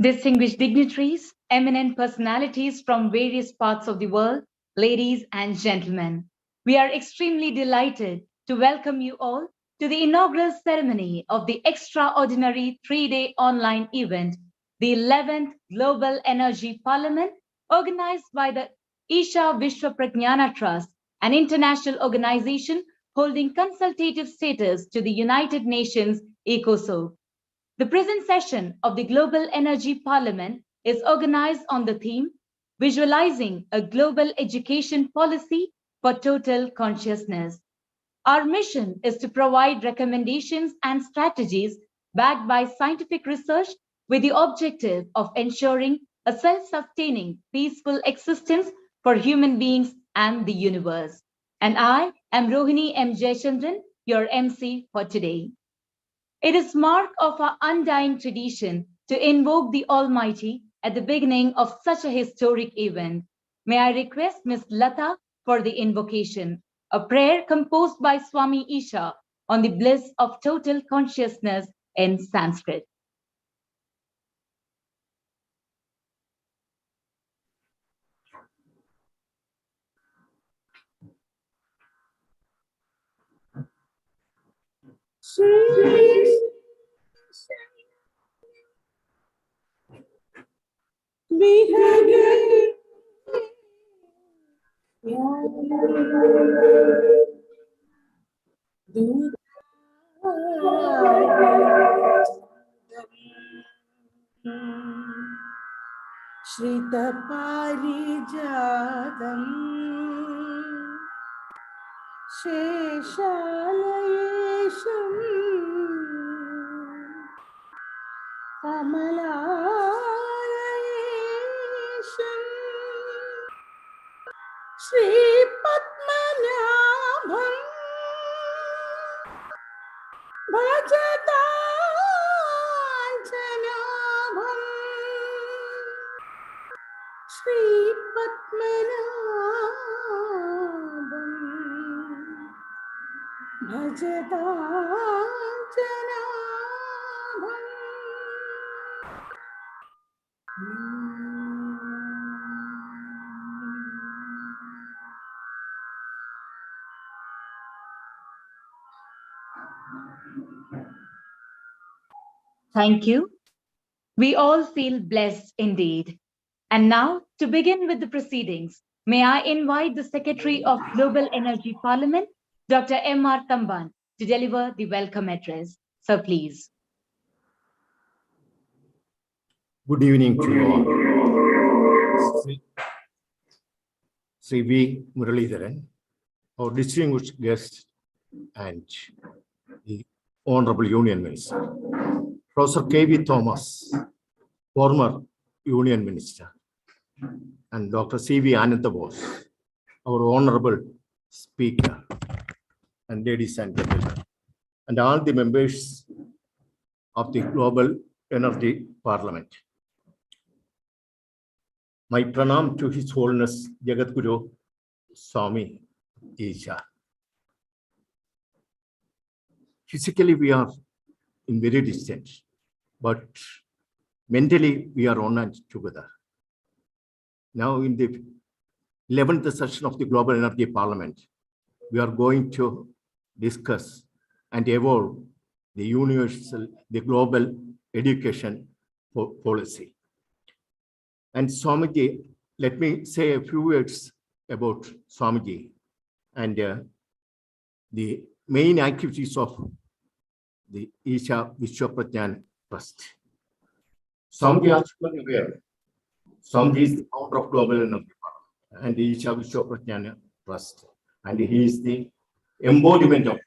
Distinguished dignitaries, eminent personalities from various parts of the world, ladies and gentlemen, we are extremely delighted to welcome you all to the inaugural ceremony of the extraordinary three-day online event, the 11th Global Energy Parliament, organized by the Isha Vishwa Pragnana Trust, an international organization holding consultative status to the United Nations ECOSOC. The present session of the Global Energy Parliament is organized on the theme Visualizing a Global Education Policy for Total Consciousness. Our mission is to provide recommendations and strategies backed by scientific research with the objective of ensuring a self-sustaining, peaceful existence for human beings and the universe. And I am Rohini M. Jayachandran, your MC for today. It is mark of our undying tradition to invoke the Almighty at the beginning of such a historic event. May I request Ms. Lata for the invocation, a prayer composed by Swami Isha on the bliss of total consciousness in Sanskrit. Shritaparijatam Sheshalayesham Kamalayesham Shri Padmanabham Bhajatanjanabham Shri Padmanabham Bhajatanjanabham. Thank you. We all feel blessed indeed. And now, to begin with the proceedings, may I invite the Secretary of Global Energy Parliament, Dr. M.R. Tamban, to deliver the welcome address. So please. Good evening to you all. Sri V. Muralidharan, our distinguished guest and the Honorable Union Minister, Professor K.V. Thomas, former Union Minister, and Dr. C.V. Ananta Bose, our Honorable Speaker, and ladies and gentlemen, and all the members of the Global Energy Parliament. My pranam to His Holiness Jagadguru Swami Isha. Physically, we are in very distance, but mentally, we are on and together. Now, in the 11th session of the Global Energy Parliament, we are going to discuss and evolve the global education policy. And Swamiji, let me say a few words about Swamiji and the main activities of the Isha Vishwa Pragnana Trust. Swamiji, as you are aware, Swamiji is the founder of Global Energy Parliament and the Isha Vishwa Pragnana Trust. And he is the embodiment of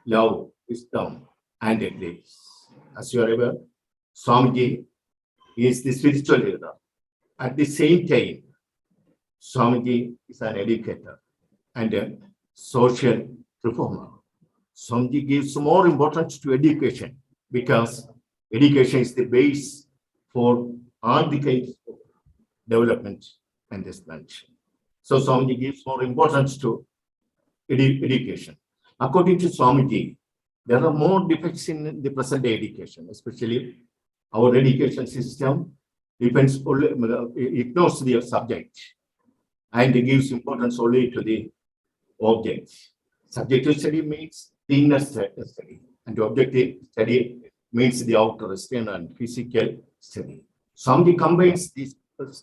love, wisdom, and grace. As you are aware, Swamiji is the spiritual leader. At the same time, Swamiji is an educator and a social reformer. Swamiji gives more importance to education because education is the base for all the kinds of development and expansion. So Swamiji gives more importance to education. According to Swamiji, there are more defects in the present day education, especially Our education system depends only, ignores the subject and gives importance only to the object. Subjective study means the inner study, and objective study means the outer, external, and physical study. Somebody combines these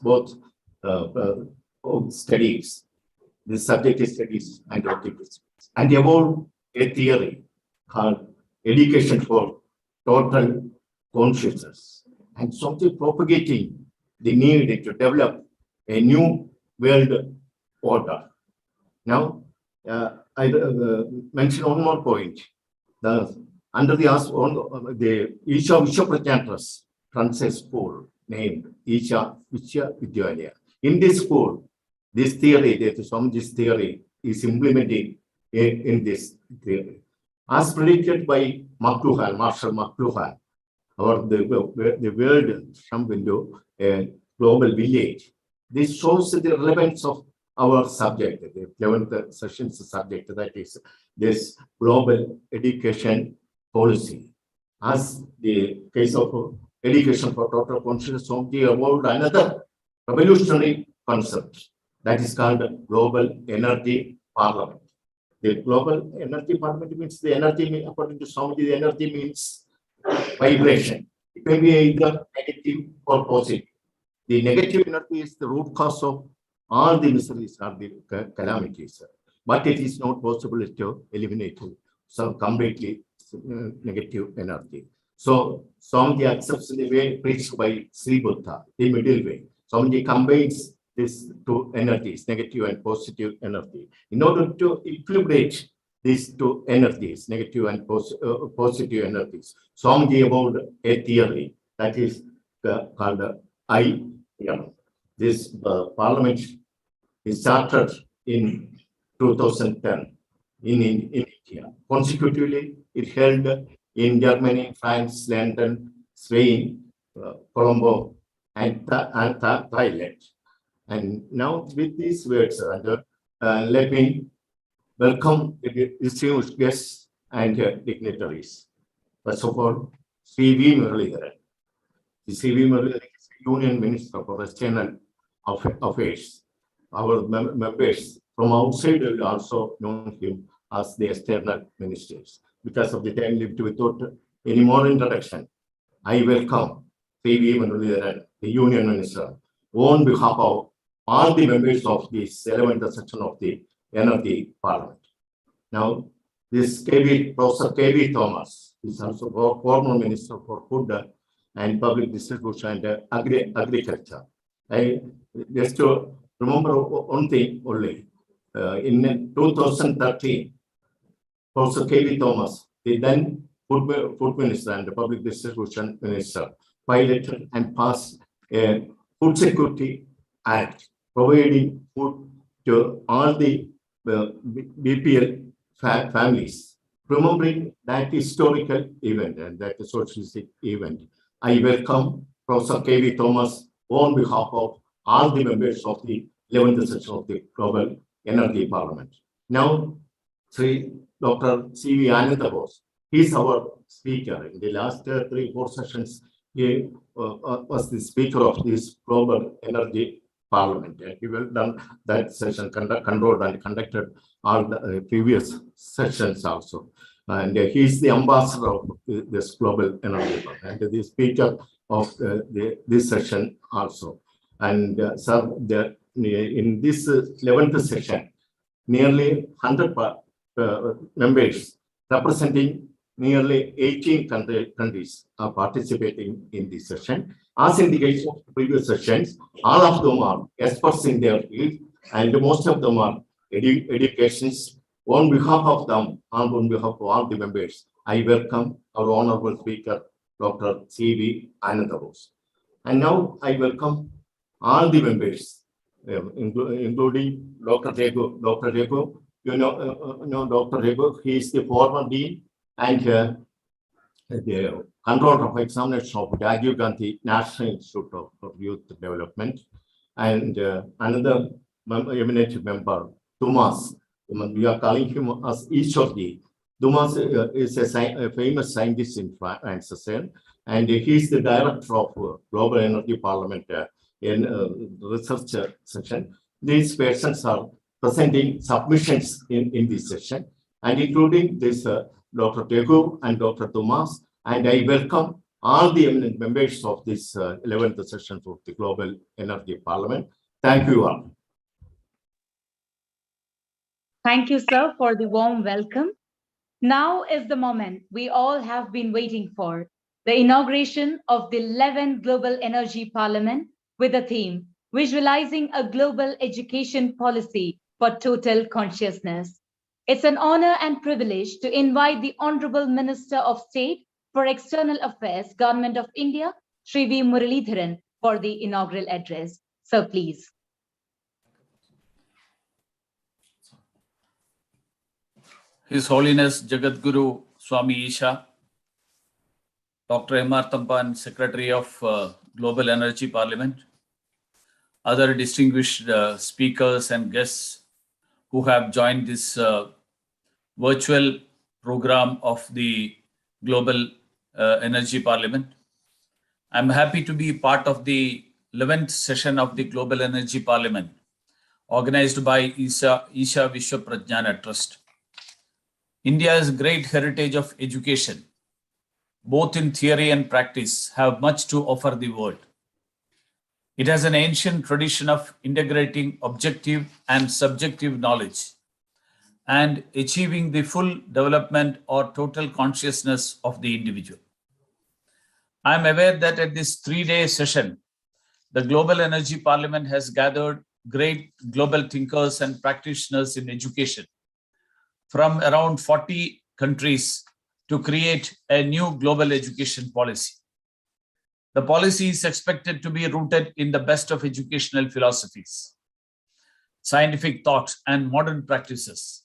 both studies, the subjective studies and objective studies, and evolve a theory called education for total consciousness, and something propagating the need to develop a new world order. Now, I mention one more point. Under the Isha Vishaprajantras runs a school named Isha Vidyalaya. In this school, this theory, this theory is implemented in this theory. As predicted by McLuhan, Marshall McLuhan, or the world jump into a global village. This shows the relevance of our subject, the 11th session's subject, that is this global education policy. As the case of education for total consciousness, Somji evolved another revolutionary concept that is called global energy parliament. The global energy parliament means the energy, according to Somji, the energy means vibration. It may be either negative or positive. The negative energy is the root cause of all the miseries or the calamities, but it is not possible to eliminate some completely negative energy. So Swamiji accepts the way preached by Sri Buddha, the middle way. Swamiji combines these two energies, negative and positive energy, in order to equilibrate these two energies, negative and positive energies. Swamiji evolved a theory that is called IM. This parliament is started in 2010 in India. Consecutively, it held in Germany, France, London, Spain, Colombo, and Thailand. And now with these words, let me welcome the distinguished guests and dignitaries. First of all, Sri V. Muralidharan. Sri V. Muralidharan is Union Minister for External Affairs. Our members from outside will also know him as the external ministers. Because of the time left, without any more introduction, I welcome Sri V. Muralidharan, the Union Minister, on behalf of all the members of this 11th section of the Energy Parliament. Now, this Professor K.V. Thomas is also former Minister for Food and Public Distribution and Agriculture. I just to remember one thing only. In 2013, Professor K.V. Thomas, the then Food Minister and the Public Distribution Minister, piloted and passed a Food Security Act, providing food to all the BPL families. Remembering that historical event and that socialistic event, I welcome Professor K.V. Thomas on behalf of all the members of the 11th session of the Global Energy Parliament. Now, Dr. C.V. Ananda Bose, he is our speaker. In the last 3-4 sessions, he was the speaker of this Global Energy Parliament. And he well done that session, controlled and conducted all the previous sessions also. And he is the ambassador of this Global Energy Parliament and the speaker of this session also. And sir, in this 11th session, nearly 100 members representing nearly 18 countries are participating in this session. As in the case of previous sessions, all of them are experts in their field, and most of them are educationists. On behalf of them, and on behalf of all the members, I welcome our honorable speaker, Dr. C.V. Ananda Bose. And now I welcome all the members, including Dr. Rego. Dr. Rego, you know Dr. Rego, he is the former dean and the controller of examination of Rajiv Gandhi National Institute for Youth Development. And another eminent member, Thomas, we are calling him as Ishwarji. Dumas is a famous scientist in France, and he's the director of Global Energy Parliament in research session. These persons are presenting submissions in this session, and including this Dr. Tegu and Dr. Dumas, and I welcome all the eminent members of this 11th session of the Global Energy Parliament. Thank you all. Thank you, sir, for the warm welcome. Now is the moment we all have been waiting for, the inauguration of the 11th Global Energy Parliament with the theme, Visualizing a Global Education Policy for Total Consciousness. It's an honor and privilege to invite the Honorable Minister of State for External Affairs, Government of India, Shri V. Muralidharan, for the inaugural address. So please. His Holiness Jagadguru Swami Isha, Dr. M.R. Tampan, Secretary of Global Energy Parliament, other distinguished speakers and guests who have joined this virtual program of the Global Energy Parliament. I'm happy to be part of the 11th session of the Global Energy Parliament, organized by Isha Vishwa Prajnana Trust. India's great heritage of education, both in theory and practice, have much to offer the world. It has an ancient tradition of integrating objective and subjective knowledge and achieving the full development or total consciousness of the individual. I am aware that at this 3-day session, the Global Energy Parliament has gathered great global thinkers and practitioners in education from around 40 countries to create a new global education policy. The policy is expected to be rooted in the best of educational philosophies, scientific thought, and modern practices,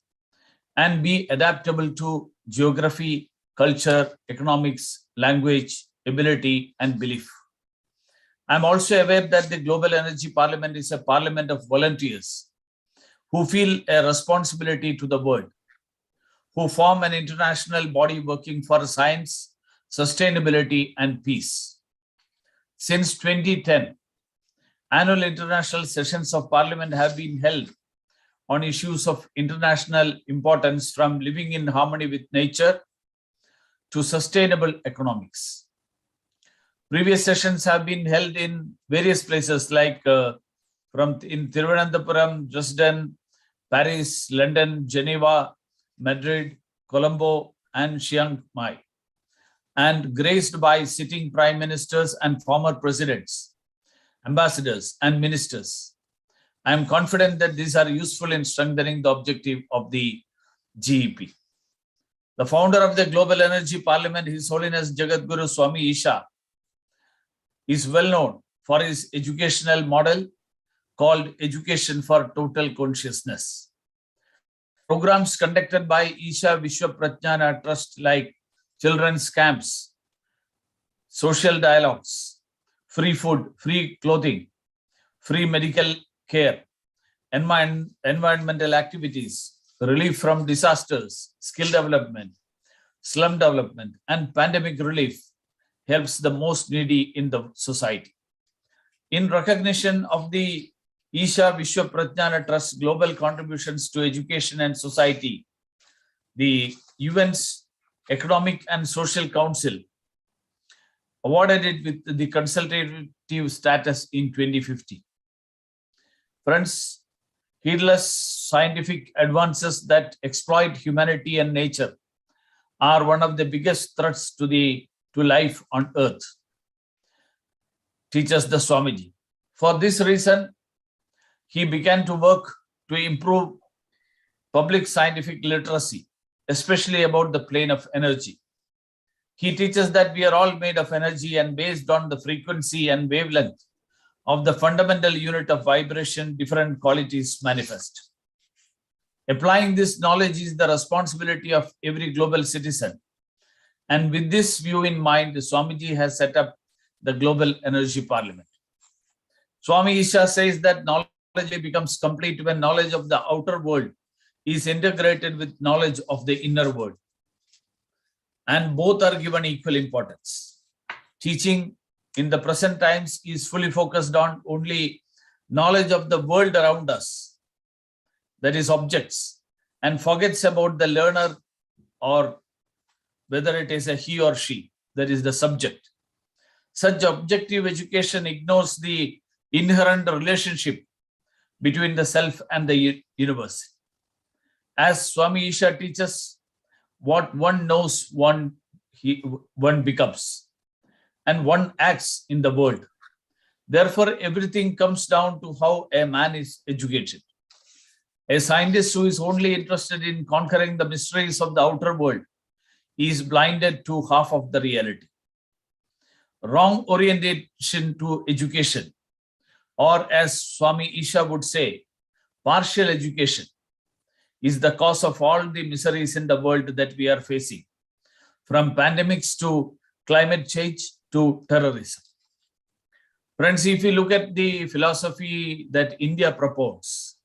and be adaptable to geography, culture, economics, language, ability, and belief. I'm also aware that the Global Energy Parliament is a parliament of volunteers who feel a responsibility to the world, who form an international body working for science, sustainability, and peace. Since 2010, annual international sessions of Parliament have been held on issues of international importance, from living in harmony with nature to sustainable economics. Previous sessions have been held in various places like in Thiruvananthapuram, Dresden, Paris, London, Geneva, Madrid, Colombo, and Chiang Mai, and graced by sitting prime ministers and former presidents, ambassadors, and ministers. I am confident that these are useful in strengthening the objective of the GEP. The founder of the Global Energy Parliament, His Holiness Jagadguru Swami Isha, is well known for his educational model called Education for Total Consciousness. Programs conducted by Isha Vishwa Prajnana Trust like children's camps, social dialogues, free food, free clothing, free medical care, environmental activities, relief from disasters, skill development, slum development, and pandemic relief helps the most needy in the society. In recognition of the Isha Vishwa Prajnana Trust global contributions to education and society, the UN's Economic and Social Council awarded it with the consultative status in 2050. Friends, heedless scientific advances that exploit humanity and nature are one of the biggest threats to life on earth, teaches the Swamiji. For this reason, he began to work to improve public scientific literacy, especially about the plane of energy. He teaches that we are all made of energy, and based on the frequency and wavelength of the fundamental unit of vibration, different qualities manifest. Applying this knowledge is the responsibility of every global citizen. And with this view in mind, Swamiji has set up the Global Energy Parliament. Swami Isha says that knowledge becomes complete when knowledge of the outer world is integrated with knowledge of the inner world. and both are given equal importance. Teaching in the present times is fully focused on only knowledge of the world around us, that is objects, and forgets about the learner, or whether it is a he or she, that is the subject. Such objective education ignores the inherent relationship between the self and the universe. As Swami Isha teaches, what one knows, one becomes, and one acts in the world. Therefore, everything comes down to how a man is educated. A scientist who is only interested in conquering the mysteries of the outer world is blinded to half of the reality. Wrong orientation to education, or as Swami Isha would say, partial education, is the cause of all the miseries in the world that we are facing, from pandemics to climate change to terrorism. Friends, if you look at the philosophy that India propounds,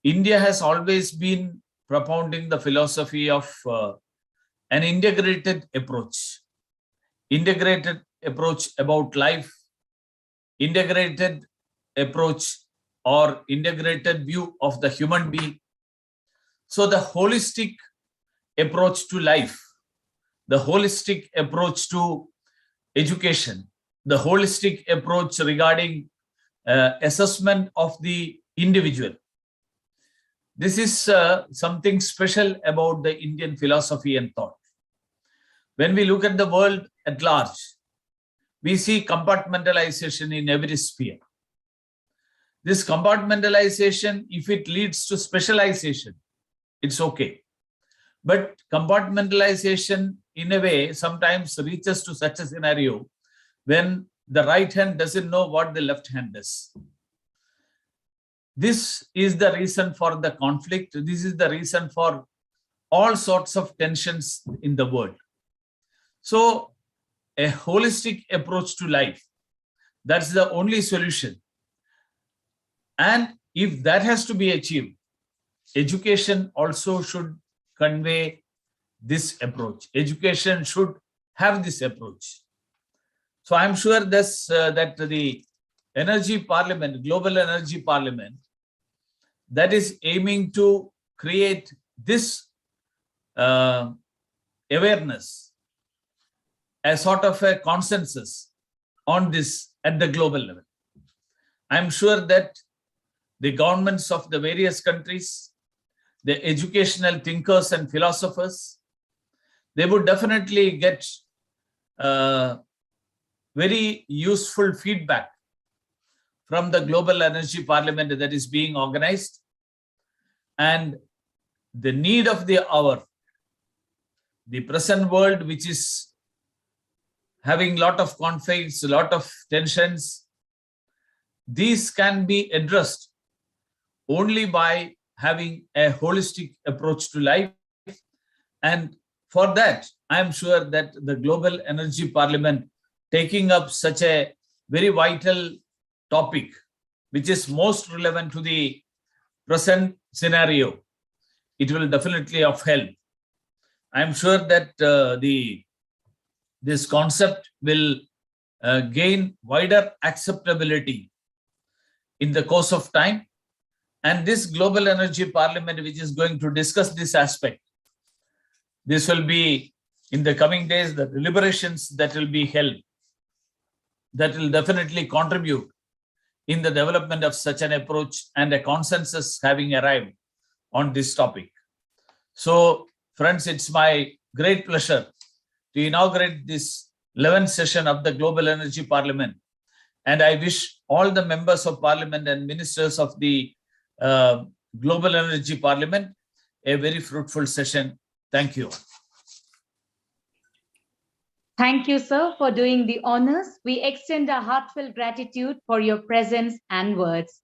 India has always been propounding the philosophy of an integrated approach about life, integrated approach or integrated view of the human being. So the holistic approach to life, the holistic approach to education, the holistic approach regarding assessment of the individual. This is something special about the Indian philosophy and thought. When we look at the world at large, we see compartmentalization in every sphere. This compartmentalization, if it leads to specialization, it's okay. But compartmentalization, in a way, sometimes reaches to such a scenario when the right hand doesn't know what the left hand does. This is the reason for the conflict. This is the reason for all sorts of tensions in the world. So a holistic approach to life, that's the only solution. And if that has to be achieved, education also should convey this approach. Education should have this approach. So I'm sure this, that the Energy Parliament, Global Energy Parliament, that is aiming to create this awareness, a sort of a consensus on this at the global level. I'm sure that the governments of the various countries, the educational thinkers and philosophers, they would definitely get very useful feedback from the Global Energy Parliament that is being organized. And the need of the hour, the present world, which is having a lot of conflicts, a lot of tensions, these can be addressed only by having a holistic approach to life. And for that, I am sure that the Global Energy Parliament taking up such a very vital topic, which is most relevant to the present scenario, it will definitely of help. I am sure that this concept will gain wider acceptability in the course of time. And this Global Energy Parliament, which is going to discuss this aspect, this will be in the coming days, the deliberations that will be held, that will definitely contribute in the development of such an approach and a consensus having arrived on this topic. So, friends, it's my great pleasure to inaugurate this 11th session of the Global Energy Parliament. And I wish all the members of Parliament and ministers of the Global Energy Parliament a very fruitful session. Thank you. Thank you, sir, for doing the honors. We extend our heartfelt gratitude for your presence and words.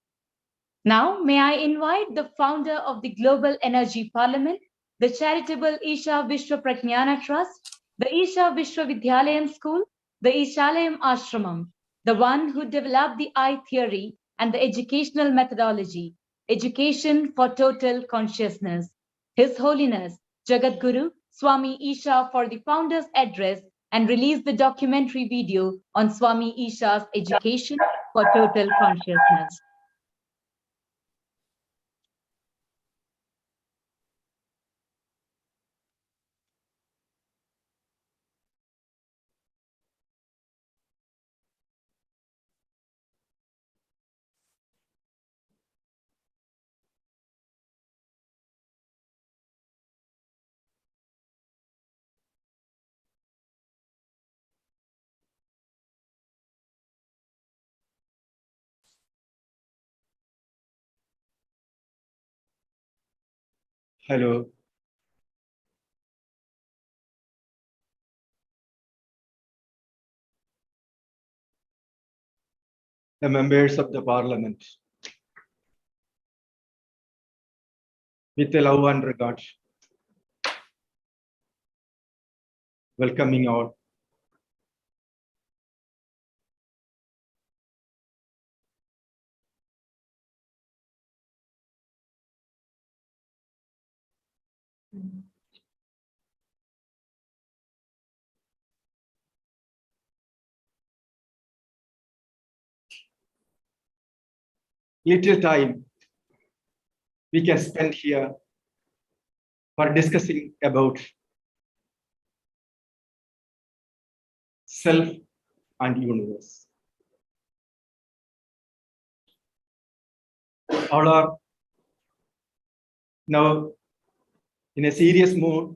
Now, may I invite the founder of the Global Energy Parliament, the charitable Isha Vishwa Praඥana Trust, the Isha Vishwavidyalayam School, the Ishalayam Ashramam, the one who developed the I theory and the educational methodology, Education for Total Consciousness, His Holiness Jagat Guru Swami Isha for the founder's address and release the documentary video on Swami Isha's education for total consciousness. Hello. The members of the parliament, with a love and regard, welcoming all. Little time we can spend here for discussing about self and universe. All are now in a serious mood.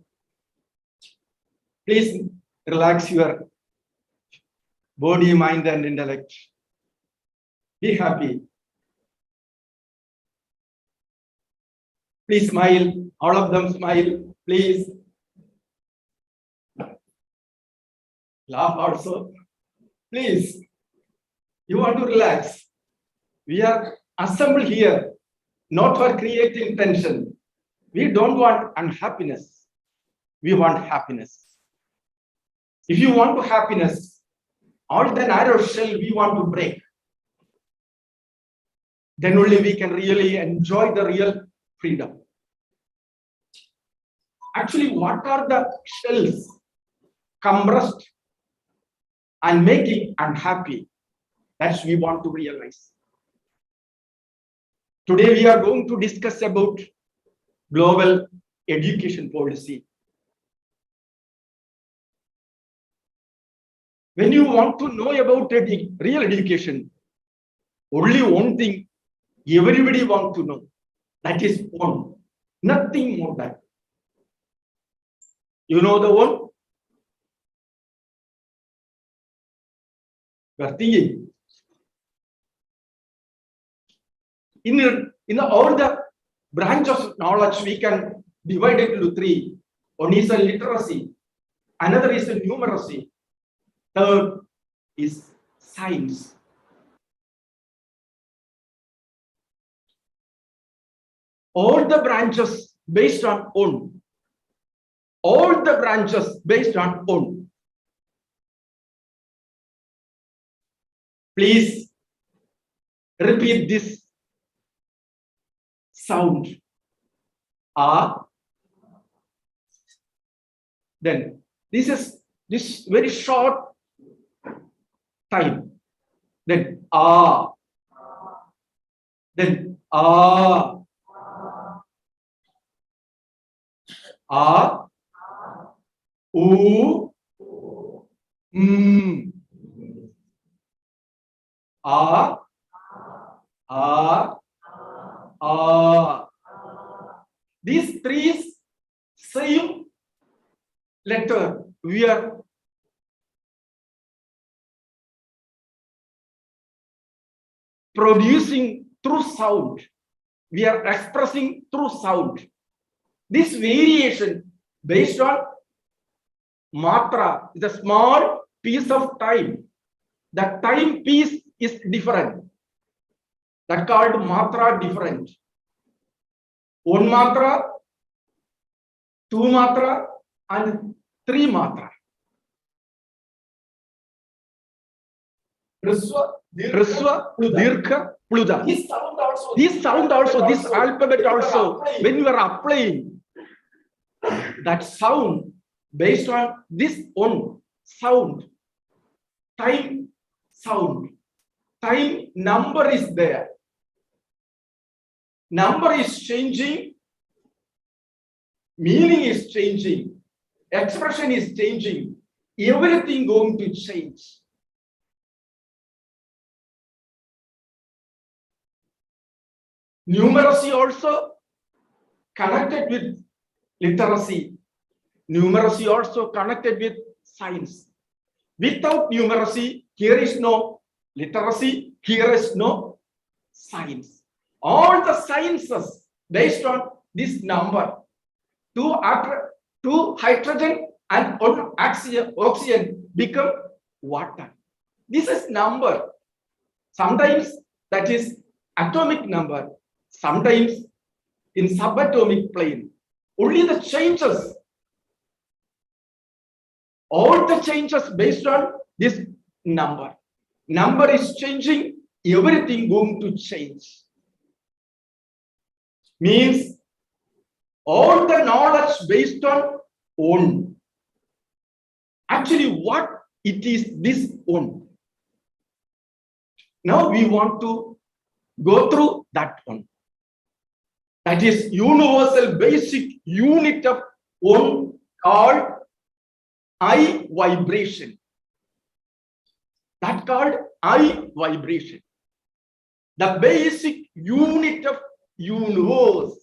Please relax your body, mind, and intellect. Be happy. Please smile. All of them smile, please. Laugh also. Please. You want to relax. We are assembled here not for creating tension. We don't want unhappiness. We want happiness. If you want to happiness, all the narrow shell we want to break. Then only we can really enjoy the real freedom. Actually, what are the shells compressed and making unhappy? That's we want to realize. Today we are going to discuss about global education policy. When you want to know about real education, only one thing everybody wants to know, that is one, nothing more than. You know the one? You are thinking. In all the branch of knowledge, we can divide it into three. One is a literacy, another is a numeracy, third is science. All the branches based on one. All the branches based on one. Please repeat this sound. Ah. Then this is this very short time. Then ah. Then ah. Ah. Oo. Ah. Ah. Ah. These three same letter we are producing through sound. We are expressing through sound. This variation based on matra is a small piece of time. The time piece is different. That called matra different. One matra, two matra, and three matra. Hriswa, Dirgha, Pluda. This sound also, this alphabet also, when you are applying, that sound based on this on sound, time sound, time number is there. Number is changing, meaning is changing, expression is changing, everything going to change. Numeracy also connected with literacy. Numeracy also connected with science. Without numeracy, here is no literacy, here is no science. All the sciences based on this number, two hydrogen and one oxygen become water. This is number. Sometimes that is atomic number, sometimes in subatomic plane. Only the changes, all the changes based on this number. Number is changing, everything going to change. Means all the knowledge based on one. Actually, what it is, this one. Now we want to go through that one. That is universal basic unit of one called I vibration. That called I vibration. The basic unit of universe.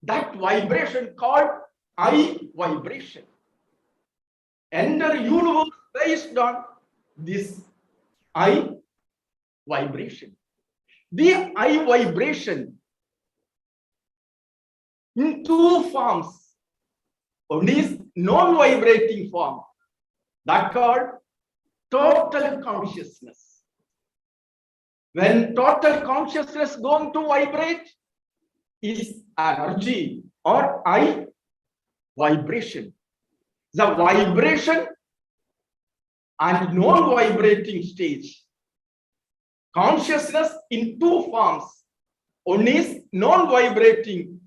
That vibration called I vibration. Entire universe based on this I vibration. The I vibration in two forms. One is non-vibrating form, that called total consciousness. When total consciousness going to vibrate, is energy or I vibration. The vibration and non-vibrating stage. Consciousness in two forms. One is non-vibrating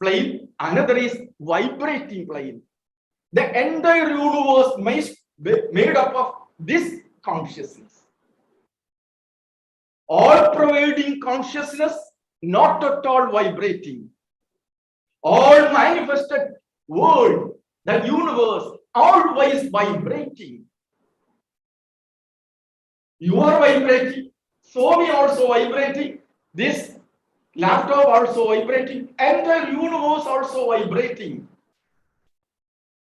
plane, another is vibrating plane. The entire universe made up of this consciousness. All providing consciousness, not at all vibrating. All manifested world, the universe, always vibrating. You are vibrating, Swami also vibrating, this laptop also vibrating, entire universe also vibrating.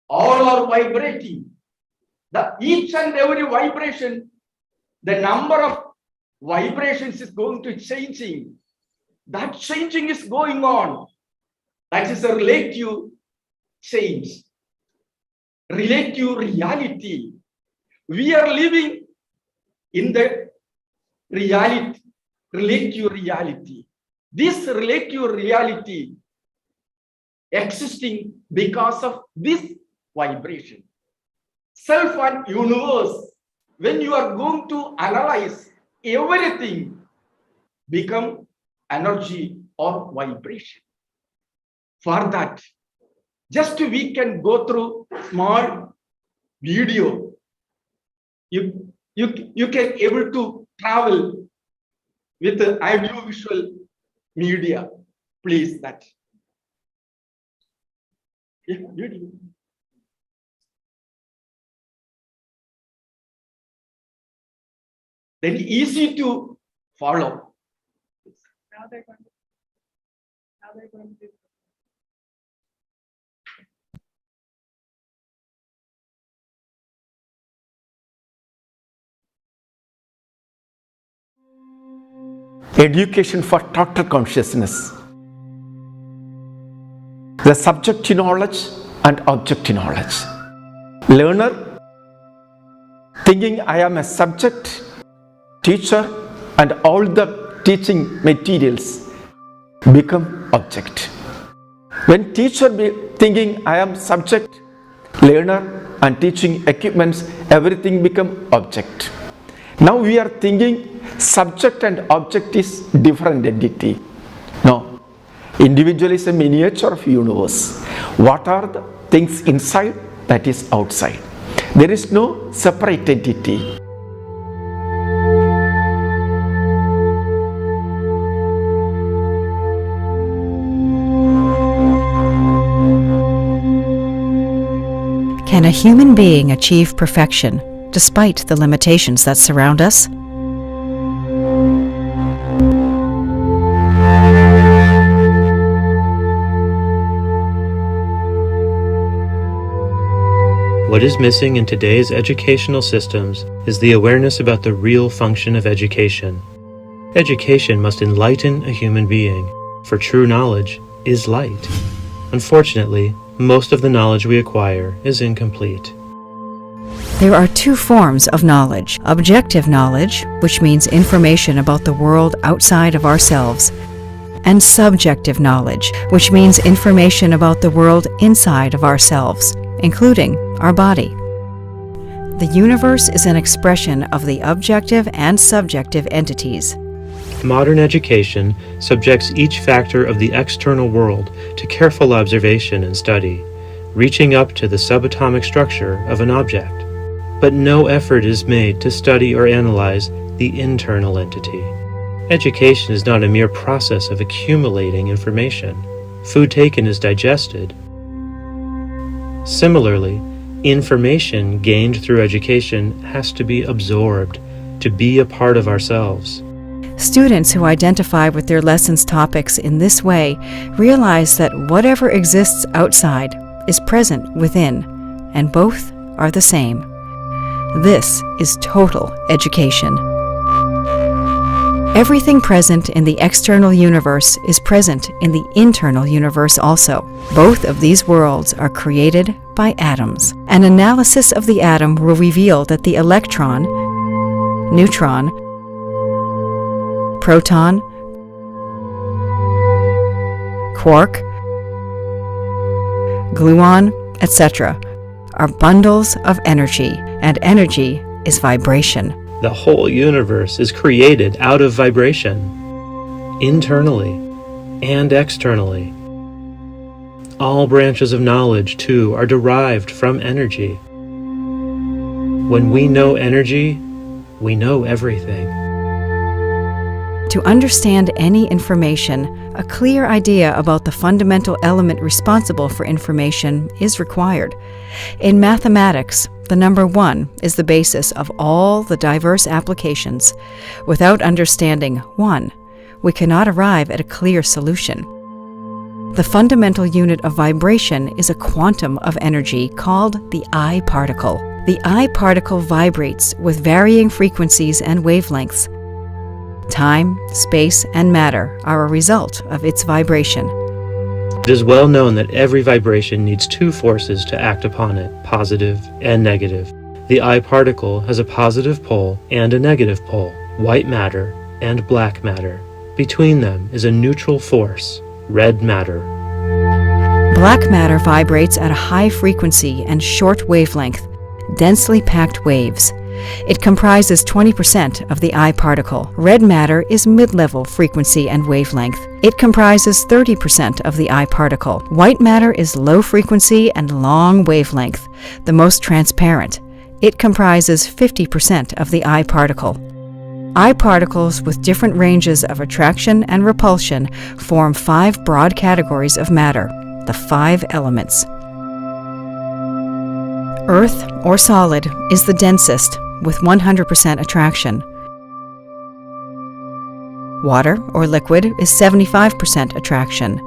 All are vibrating. Each and every vibration, the number of vibrations is going to changing. That changing is going on. That is a relative change, relative reality. We are living in the reality, relative reality. This relative reality existing because of this vibration. Self and universe, when you are going to analyze, everything become energy or vibration. For that, just we can go through small video. You can able to travel with the audiovisual media. Please that. Yeah, video. Then easy to follow. Now they're going to do. Education for total consciousness. The subjective knowledge and objective knowledge. Learner thinking I am a subject, teacher, and all the teaching materials become object. When teacher be thinking I am subject, learner, and teaching equipments, everything become object. Now we are thinking subject and object is different entity. No. Individual is a miniature of universe. What are the things inside, that is outside. There is no separate entity. Can a human being achieve perfection despite the limitations that surround us? What is missing in today's educational systems is the awareness about the real function of education. Education must enlighten a human being, for true knowledge is light. Unfortunately, most of the knowledge we acquire is incomplete. There are two forms of knowledge: objective knowledge, which means information about the world outside of ourselves, and subjective knowledge, which means information about the world inside of ourselves, including our body. The universe is an expression of the objective and subjective entities. Modern education subjects each factor of the external world to careful observation and study, reaching up to the subatomic structure of an object. But no effort is made to study or analyze the internal entity. Education is not a mere process of accumulating information. Food taken is digested. Similarly, information gained through education has to be absorbed, to be a part of ourselves. Students who identify with their lessons topics in this way realize that whatever exists outside is present within, and both are the same. This is total education. Everything present in the external universe is present in the internal universe also. Both of these worlds are created by atoms. An analysis of the atom will reveal that the electron, neutron, proton, quark, gluon, etc. are bundles of energy, and energy is vibration. The whole universe is created out of vibration, internally and externally. All branches of knowledge, too, are derived from energy. When we know energy, we know everything. To understand any information, a clear idea about the fundamental element responsible for information is required. In mathematics, the number 1 is the basis of all the diverse applications. Without understanding 1, we cannot arrive at a clear solution. The fundamental unit of vibration is a quantum of energy called the I particle. The I particle vibrates with varying frequencies and wavelengths. Time, space, and matter are a result of its vibration. It is well known that every vibration needs two forces to act upon it, positive and negative. The I particle has a positive pole and a negative pole, white matter and black matter. Between them is a neutral force, red matter. Black matter vibrates at a high frequency and short wavelength, densely packed waves. It comprises 20% of the I particle. Red matter is mid-level frequency and wavelength. It comprises 30% of the I particle. White matter is low frequency and long wavelength, the most transparent. It comprises 50% of the I particle. I particles with different ranges of attraction and repulsion form 5 broad categories of matter, the 5 elements. Earth, or solid, is the densest, with 100% attraction. Water, or liquid, is 75% attraction.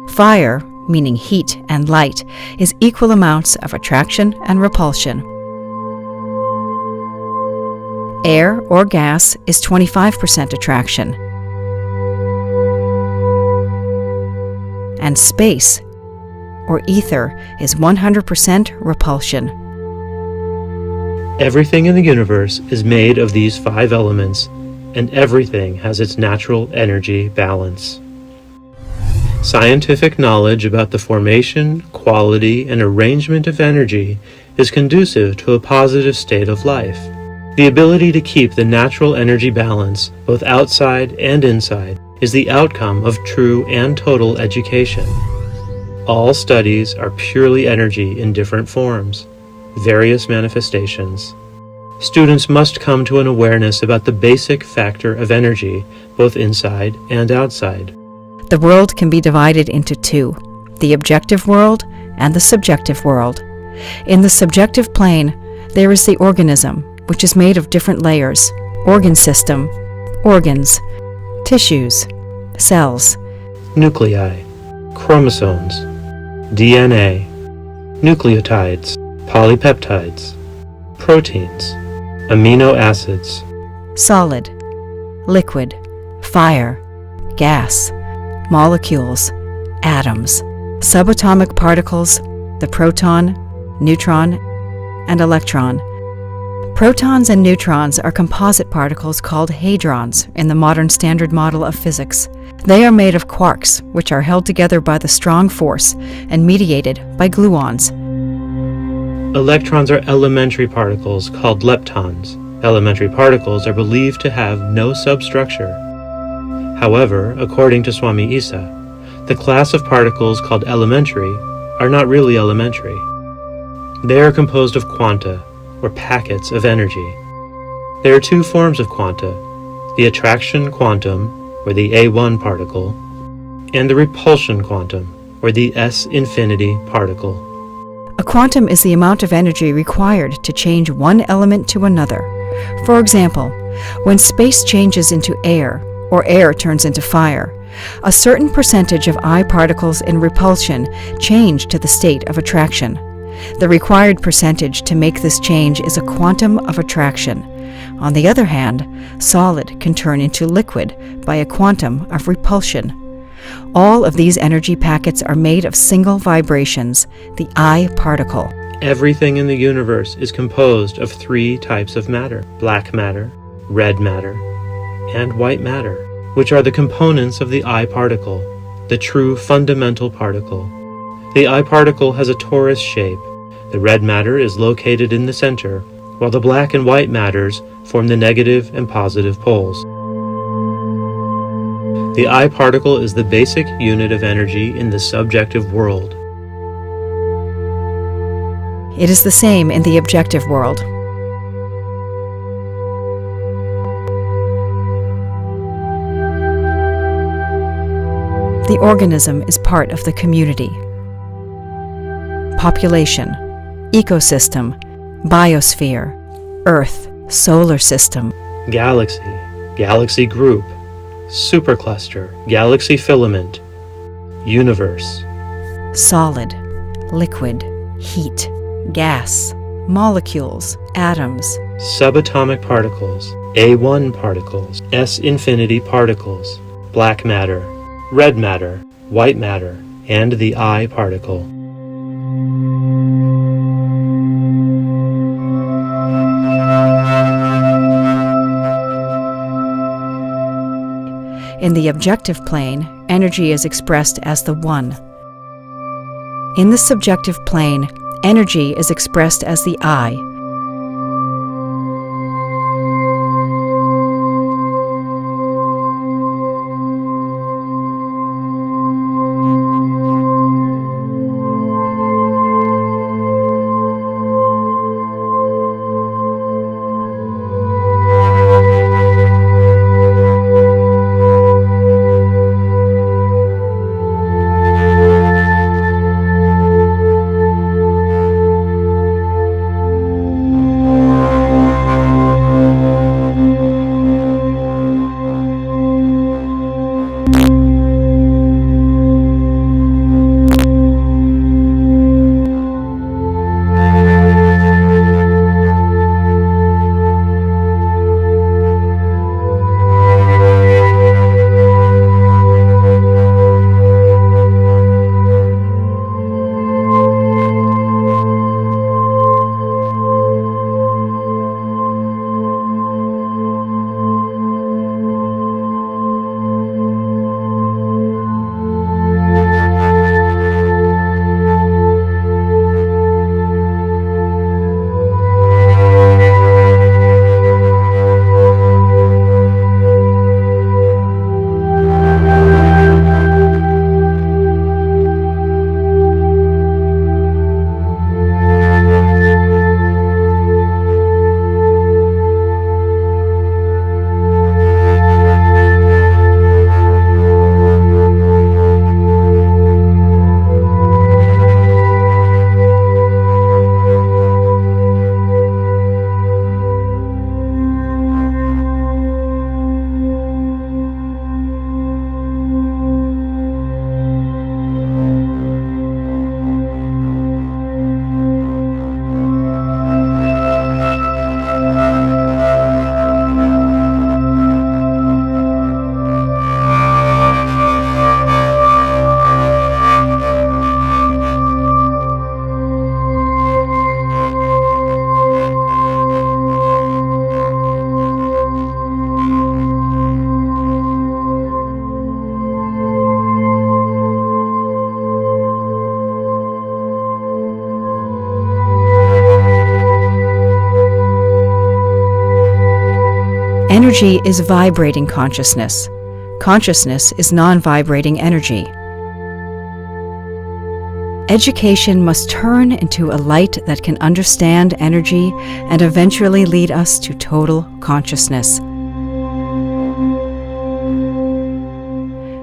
Fire, meaning heat and light, is equal amounts of attraction and repulsion. Air, or gas, is 25% attraction. And space, or ether, is 100% repulsion. Everything in the universe is made of these 5 elements, and everything has its natural energy balance. Scientific knowledge about the formation, quality, and arrangement of energy is conducive to a positive state of life. The ability to keep the natural energy balance, both outside and inside, is the outcome of true and total education. All studies are purely energy in different forms, various manifestations. Students must come to an awareness about the basic factor of energy, both inside and outside. The world can be divided into two, the objective world and the subjective world. In the subjective plane, there is the organism, which is made of different layers: organ system, organs, tissues, cells, Nuclei, chromosomes, DNA, nucleotides, polypeptides, proteins, amino acids, solid, liquid, fire, gas, molecules, atoms, subatomic particles, the proton, neutron, and electron. Protons and neutrons are composite particles called hadrons in the modern standard model of physics. They are made of quarks, which are held together by the strong force and mediated by gluons. Electrons are elementary particles called leptons. Elementary particles are believed to have no substructure. However, according to Swami Isa, the class of particles called elementary are not really elementary. They are composed of quanta, or packets of energy. There are two forms of quanta: the attraction quantum, or the A1 particle, and the repulsion quantum, or the S infinity particle. A quantum is the amount of energy required to change one element to another. For example, when space changes into air, or air turns into fire, a certain percentage of I particles in repulsion change to the state of attraction. The required percentage to make this change is a quantum of attraction. On the other hand, solid can turn into liquid by a quantum of repulsion. All of these energy packets are made of single vibrations, the I particle. Everything in the universe is composed of three types of matter: black matter, red matter, and white matter, which are the components of the I particle, the true fundamental particle. The I particle has a torus shape. The red matter is located in the center, while the black and white matters form the negative and positive poles. The I particle is the basic unit of energy in the subjective world. It is the same in the objective world. The organism is part of the community. Population, ecosystem, biosphere, Earth, solar system, Galaxy, galaxy group, supercluster, galaxy filament, universe, solid, liquid, heat, gas, molecules, atoms, subatomic particles, A1 particles, S infinity particles, black matter, red matter, white matter, and the I particle. In the objective plane, energy is expressed as the One. In the subjective plane, energy is expressed as the I. Energy is vibrating consciousness. Consciousness is non-vibrating energy. Education must turn into a light that can understand energy and eventually lead us to total consciousness.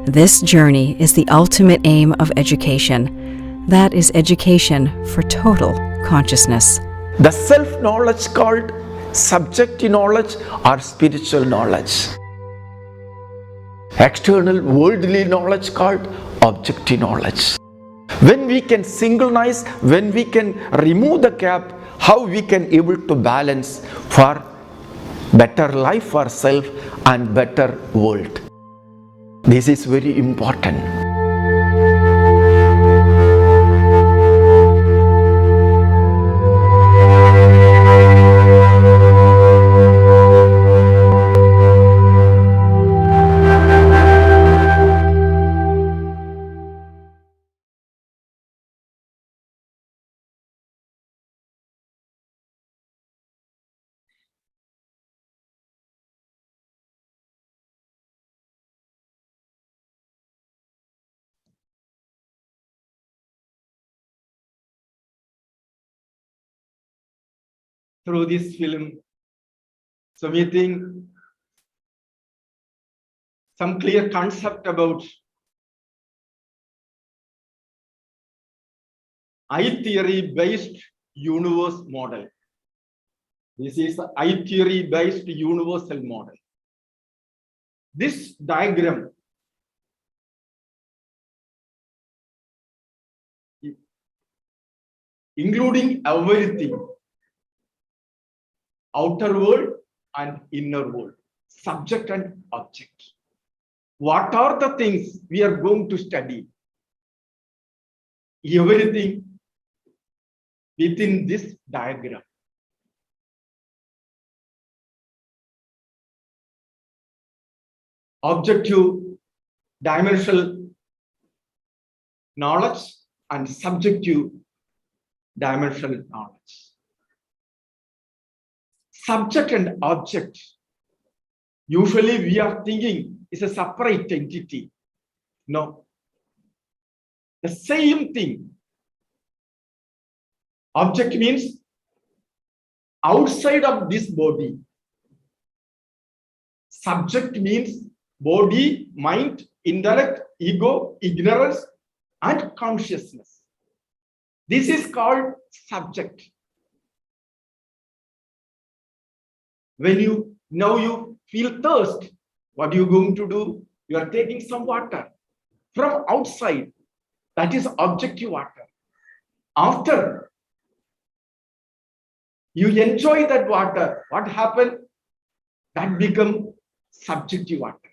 This journey is the ultimate aim of education. That is education for total consciousness. The self-knowledge called subjective knowledge or spiritual knowledge. External worldly knowledge called objective knowledge. When we can synchronize, when we can remove the gap, how we can able to balance for better life for self and better world. This is very important. Through this film, submitting some clear concept about I theory based universe model. This is the I theory based universal model. This diagram including everything, outer world and inner world, subject and object. What are the things we are going to study? Everything within this diagram. Objective dimensional knowledge and subjective dimensional knowledge. Subject and object, usually we are thinking is a separate entity. No. The same thing. Object means outside of this body. Subject means body, mind, intellect, ego, ignorance, and consciousness. This is called subject. When you feel thirst, what are you going to do? You are taking some water from outside. That is objective water. After you enjoy that water, what happened? That becomes subjective water.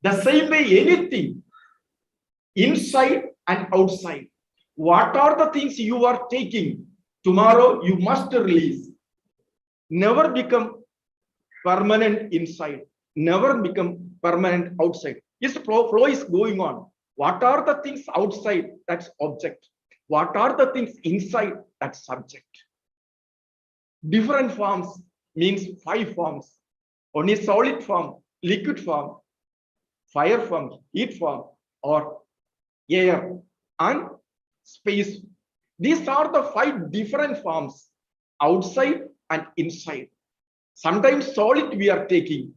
The same way, anything inside and outside. What are the things you are taking? Tomorrow you must release. Never become permanent inside, never become permanent outside. This flow is going on. What are the things outside? That's object. What are the things inside? That's subject. Different forms means 5 forms. Only solid form, liquid form, fire form, heat form, or air and space. These are the 5 different forms, outside and inside. Sometimes solid we are taking.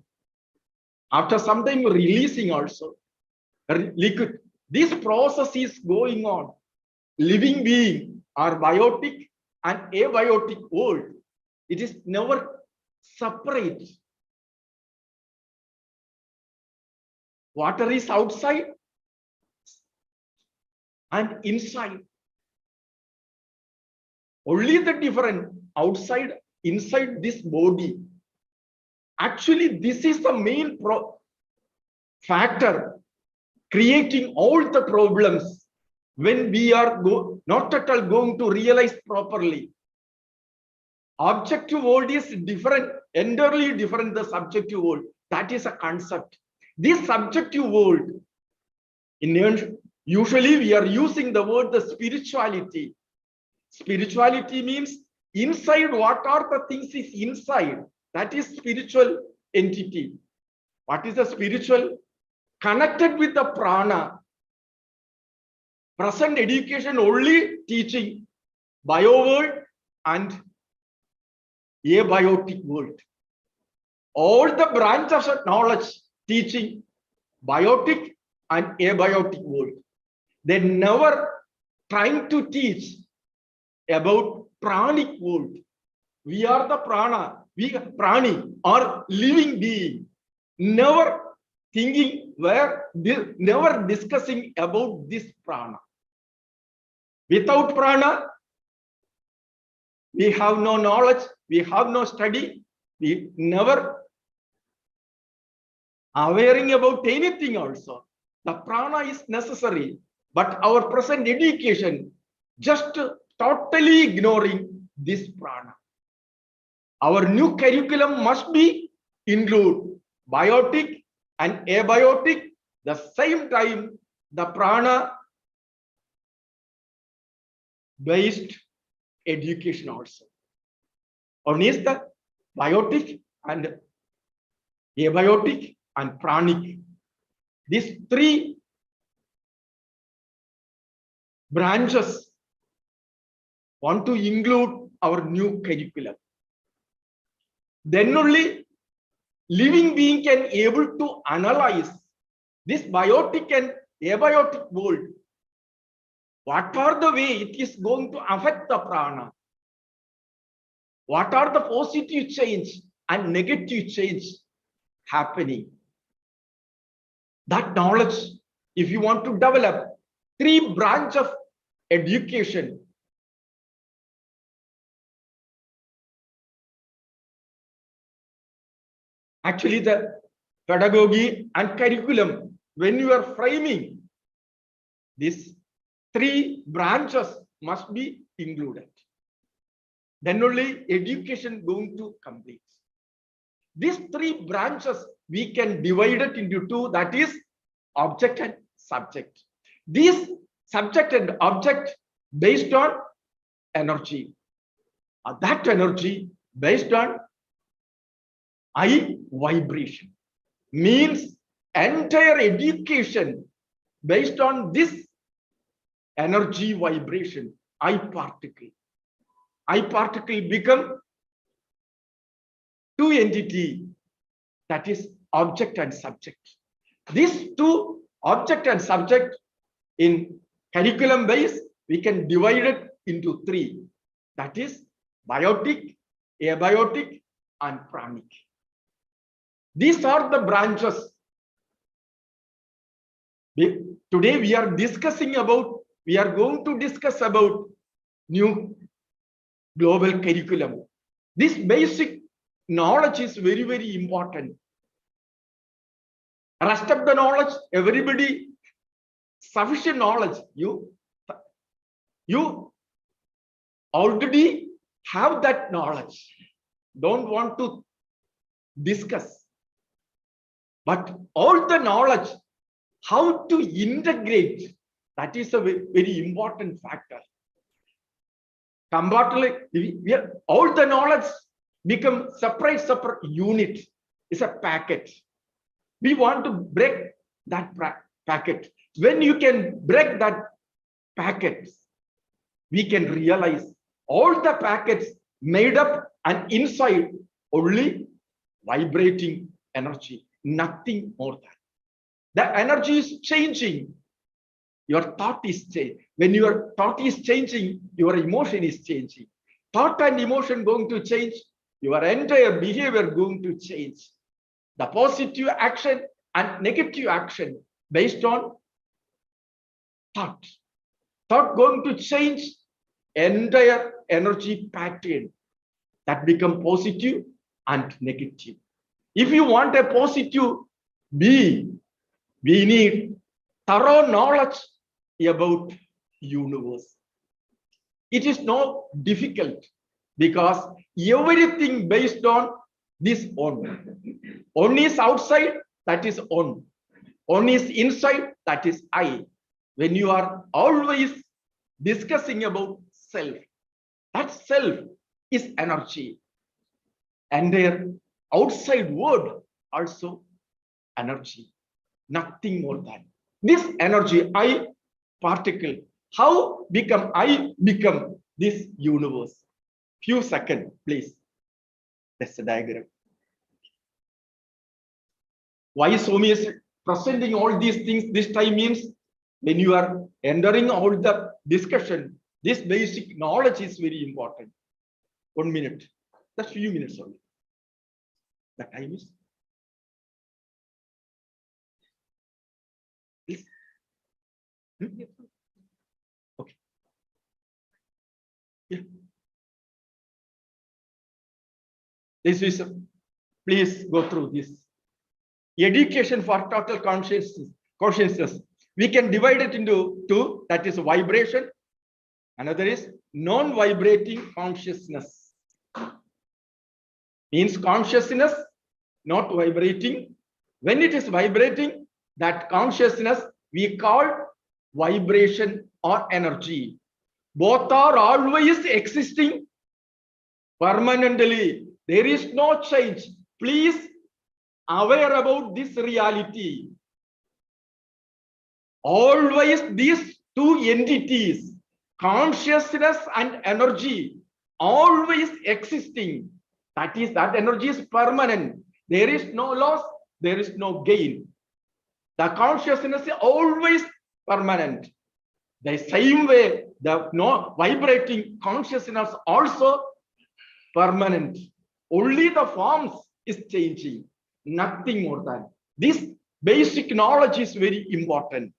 After some time releasing also. Liquid. This process is going on. Living being are biotic and abiotic world. It is never separate. Water is outside and inside. Only the different outside, inside this body. Actually, this is the main factor creating all the problems when we are not at all going to realize properly. Objective world is different, entirely different the subjective world. That is a concept. This subjective world, usually we are using the word the spirituality. Spirituality means inside, what are the things is inside? That is spiritual entity. What is the spiritual? Connected with the prana. Present education only teaching bio world and abiotic world. All the branches of knowledge teaching biotic and abiotic world. They never trying to teach about pranic world. We are the prana, we are prani or living being. Never thinking never discussing about this prana. Without prana, we have no knowledge, we have no study, we never awareing about anything also. The prana is necessary, but our present education just totally ignoring this prana. Our new curriculum must be include biotic and abiotic, the same time the prana based education also. One is the biotic and abiotic and pranic. These three branches want to include our new curriculum. Then only living being can able to analyze this biotic and abiotic world. What are the way it is going to affect the prana? What are the positive change and negative change happening? That knowledge, if you want to develop three branches of education, actually the pedagogy and curriculum, when you are framing, these three branches must be included. Then only education going to complete. These three branches we can divide it into two, that is object and subject. These subject and object based on energy. That energy based on I vibration. Means entire education based on this energy vibration, I particle. I particle become two entity, that is object and subject. These two object and subject in curriculum base, we can divide it into three, that is biotic, abiotic and pranic. These are the branches. Today we are discussing about, we are going to discuss about new global curriculum. This basic knowledge is very, very important. Rest of the knowledge, everybody, sufficient knowledge. You already have that knowledge. Don't want to discuss. But all the knowledge, how to integrate, that is a very important factor. Comparatively, all the knowledge become separate unit, is a packet. We want to break that packet. When you can break that packet, we can realize all the packets made up and inside only vibrating energy, nothing more than. The energy is changing. Your thought is changing. When your thought is changing, your emotion is changing. Thought and emotion going to change, your entire behavior going to change. The positive action and negative action based on thought. Thought going to change entire energy pattern that become positive and negative. If you want a positive being, we need thorough knowledge about universe. It is not difficult because everything based on this on. On is outside, that is on. On is inside, that is I. When you are always discussing about self, that self is energy. And their outside world also energy, nothing more than. This energy, I particle, how become I become this universe? Few seconds, please. That's the diagram. Why Swami is presenting all these things this time means when you are entering all the discussion, this basic knowledge is very important. 1 minute, just few minutes only. The time is. Please. Okay. Yeah. This is, please go through this. Education for total consciousness. We can divide it into two, that is vibration. Another is non-vibrating consciousness. Means consciousness not vibrating. When it is vibrating, that consciousness we call vibration or energy. Both are always existing permanently. There is no change. Please aware about this reality. Always these two entities, consciousness and energy, always existing. That is, that energy is permanent. There is no loss, there is no gain. The consciousness is always permanent. The same way, the no vibrating consciousness also permanent. Only the forms is changing, nothing more than. This basic knowledge is very important.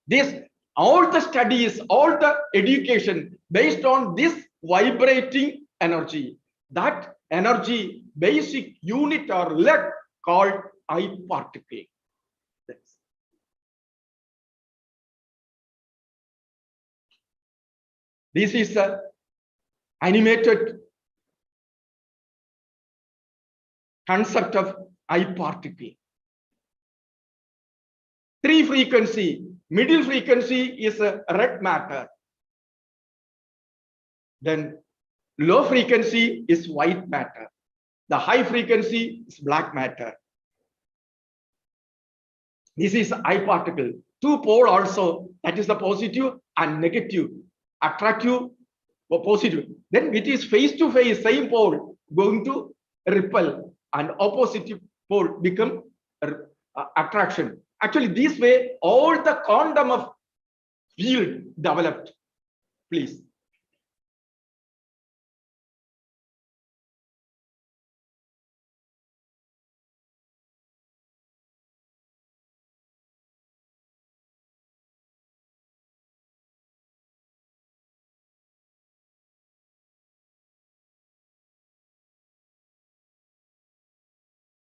This, all the studies, all the education based on this vibrating energy. That energy, basic unit or leg called I particle. This is a animated concept of I particle. 3 frequency, middle frequency is a red matter. Then low frequency is white matter. The high frequency is black matter. This is I particle. 2 pole also, that is the positive and negative, attractive or positive. Then it is face to face, same pole going to repel, and opposite pole become attraction. Actually, this way, all the quantum of field developed. Please.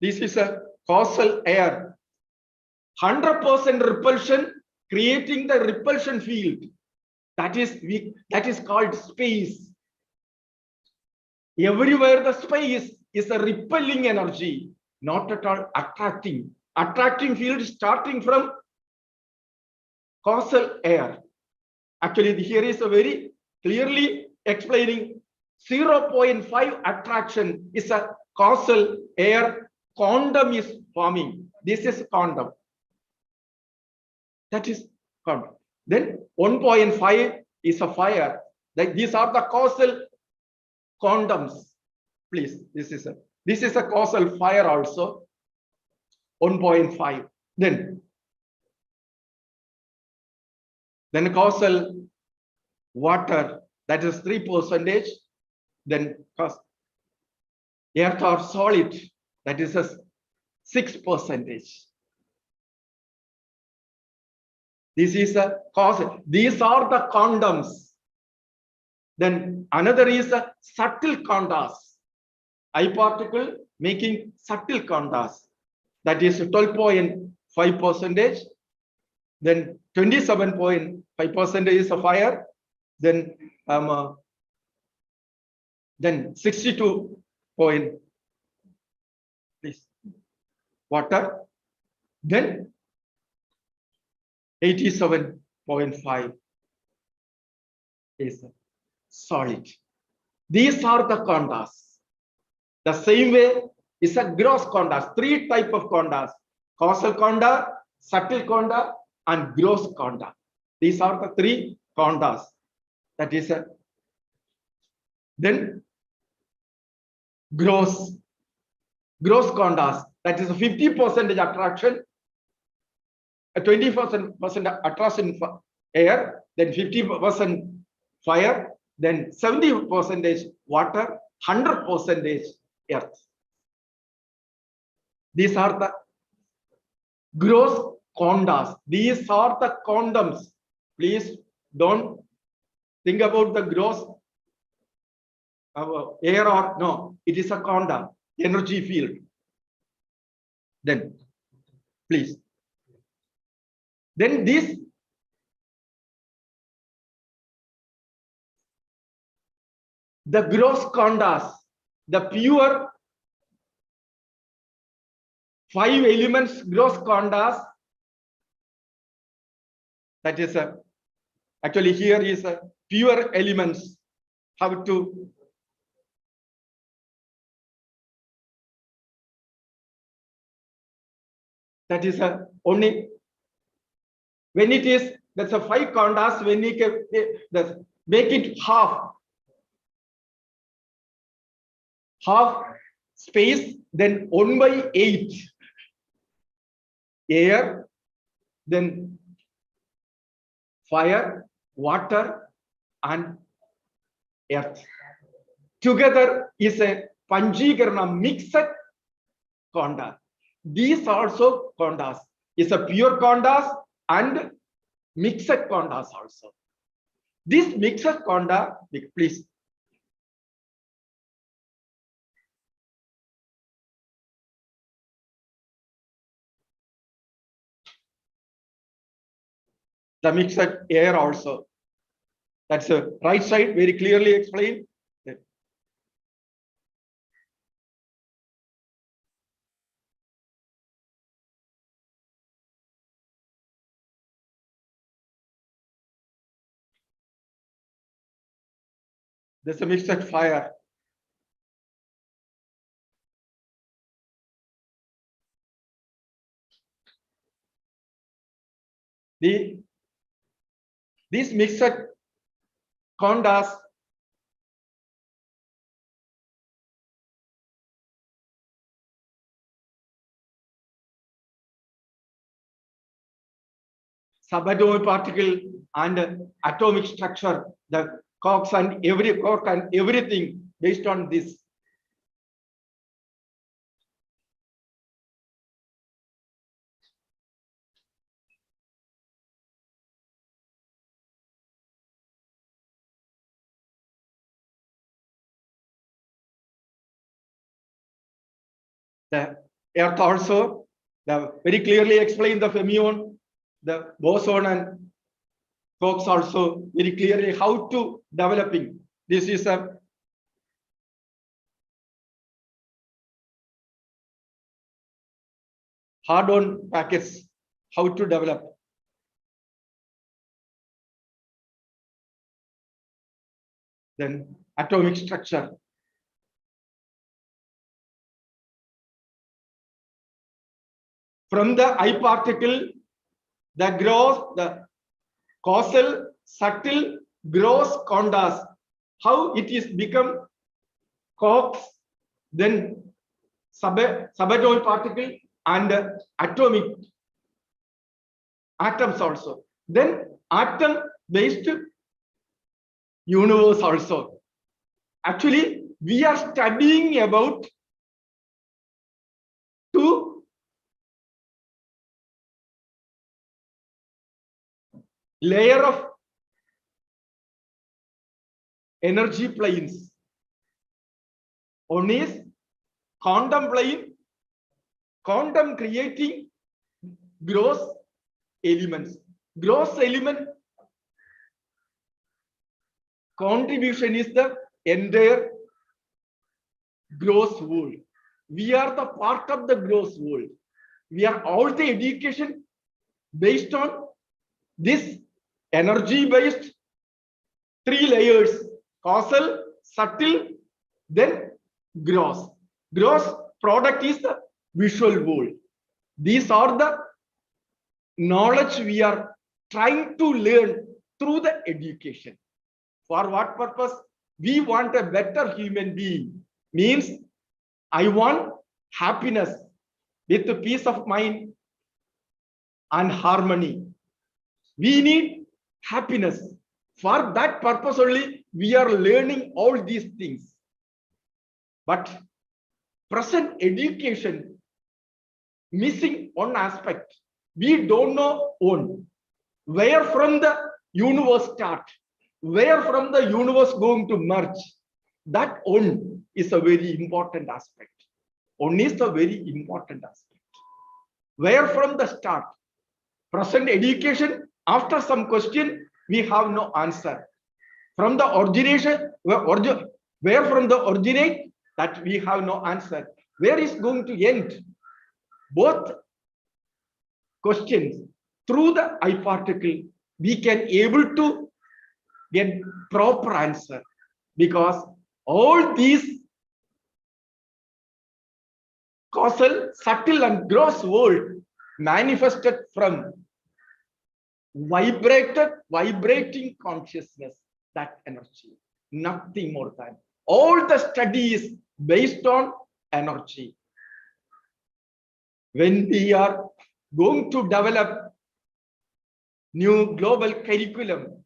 This is a causal air. 100% repulsion, creating the repulsion field. That is called space. Everywhere the space is a repelling energy, not at all attracting. Attracting field starting from causal air. Actually, here is a very clearly explaining 0.5 attraction is a causal air. Quantum is forming. This is quantum. That is quantum. Then 1.5 is a fire. These are the causal quantums. Please, this is a causal fire also. 1.5. Then causal water, that is 3%. Then earth or solid, that is a 6%. This is a cause. These are the quantums. Then another is a subtle quantas. I particle making subtle quantas. That is 12.5%. Then 27.5% is a fire. Then 62 point, please, water. Then 87.5 is solid. These are the quantas. The same way is a gross condas. Three type of condas: causal conda, subtle conda, and gross conda. These are the three condas. That is a then gross condas. That is a 50% attraction, a 20% attraction air, then 50% fire, then 70% water, 100% earth. These are the gross condas. These are the condoms. Please don't think about the gross air or no. It is a conda, energy field. Then, please. Then this the gross condas, the pure 5 elements gross condas. That is actually here is pure elements. How to that is only when it is that's a 5 condas. When we can make it half space, then 1/8 air, then fire, water, and earth. Together is a Panjikarana mixed conda. These also condas is a pure condas and mixed condas also. This mixed conda, please. The mixed air also. That's the right side, very clearly explained. There's a mixed fire. These mixed condas subatomic particle and atomic structure, the quarks and everything based on this. The earth also, very clearly explained the fermion, the boson and quarks also very clearly how to developing. This is a hard-on packets, how to develop. Then atomic structure. From the I particle, the gross, the causal, subtle, gross condas, how it is become quarks, then subatomic particle and atomic atoms also. Then atom-based universe also. Actually, we are studying about two layer of energy planes. One is quantum plane, quantum creating gross elements. Gross element contribution is the entire gross world. We are the part of the gross world. We are all the education based on this energy based 3 layers: causal, subtle, then gross. Gross product is the visual world. These are the knowledge we are trying to learn through the education. For what purpose? We want a better human being. Means I want happiness with peace of mind and harmony. We need happiness. For that purpose only, we are learning all these things. But present education missing one aspect. We don't know one. Where from the universe start? Where from the universe going to merge? That one is a very important aspect. One is a very important aspect. Where from the start? Present education, after some question, we have no answer. From the origination, where from the originate, that we have no answer. Where is going to end? Both questions, through the I particle, we can able to get proper answer, because all these causal, subtle and gross world manifested from vibrating consciousness, that energy, nothing more than. All the study is based on energy. When we are going to develop new global curriculum,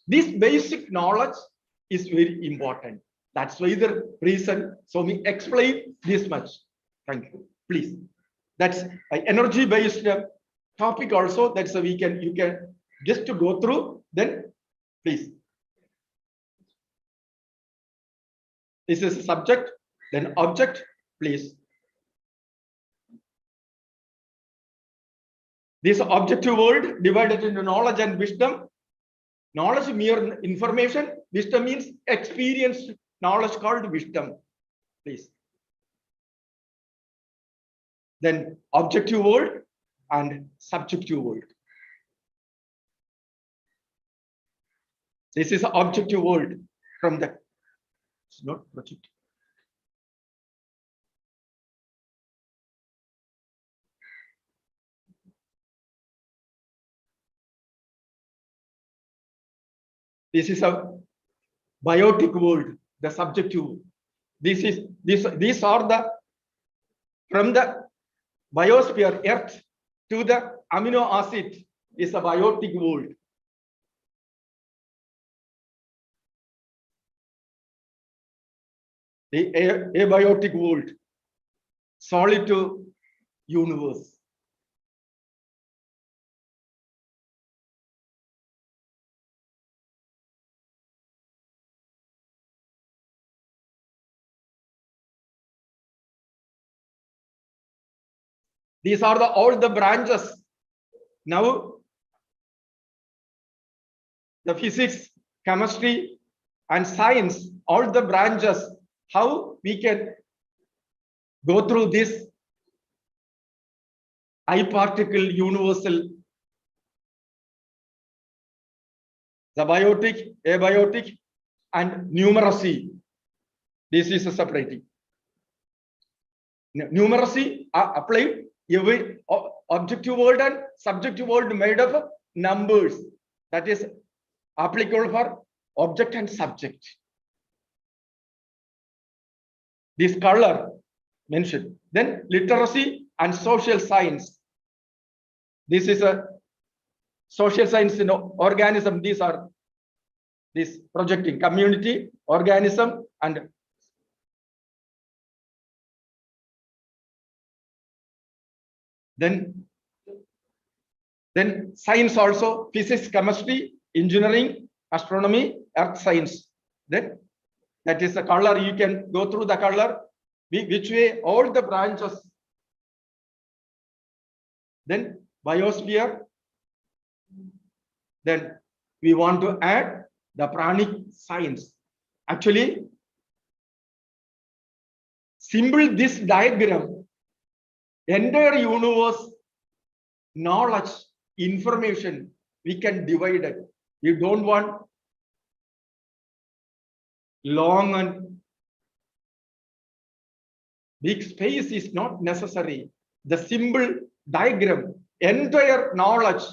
this basic knowledge is very important. That's why the reason. So we explain this much. Thank you. Please. That's an energy-based topic also. That's a you can just to go through. Then please. This is a subject, then object, please. This objective world divided into knowledge and wisdom. Knowledge mere information, wisdom means experienced knowledge called wisdom. Please. Then objective world and subjective world. This is the objective world from the, it's not project. This is a biotic world, the subjective. These are the, from the biosphere, earth to the amino acid is a biotic world. The abiotic world, solid to universe. These are all the branches. Now, the physics, chemistry, and science, all the branches, how we can go through this I particle universal, the biotic, abiotic, and numeracy. This is a separating. Numeracy are applied. Every objective world and subjective world made of numbers, that is applicable for object and subject. This color mentioned. Then literacy and social science. This is a social science in organism. These are this projecting community, organism, and then science also, physics, chemistry, engineering, astronomy, earth science. Then that is the color. You can go through the color, which way all the branches. Then biosphere. Then we want to add the pranic science. Actually, symbol this diagram, entire universe, knowledge, information, we can divide it. We don't want long and big space is not necessary. The simple diagram, entire knowledge,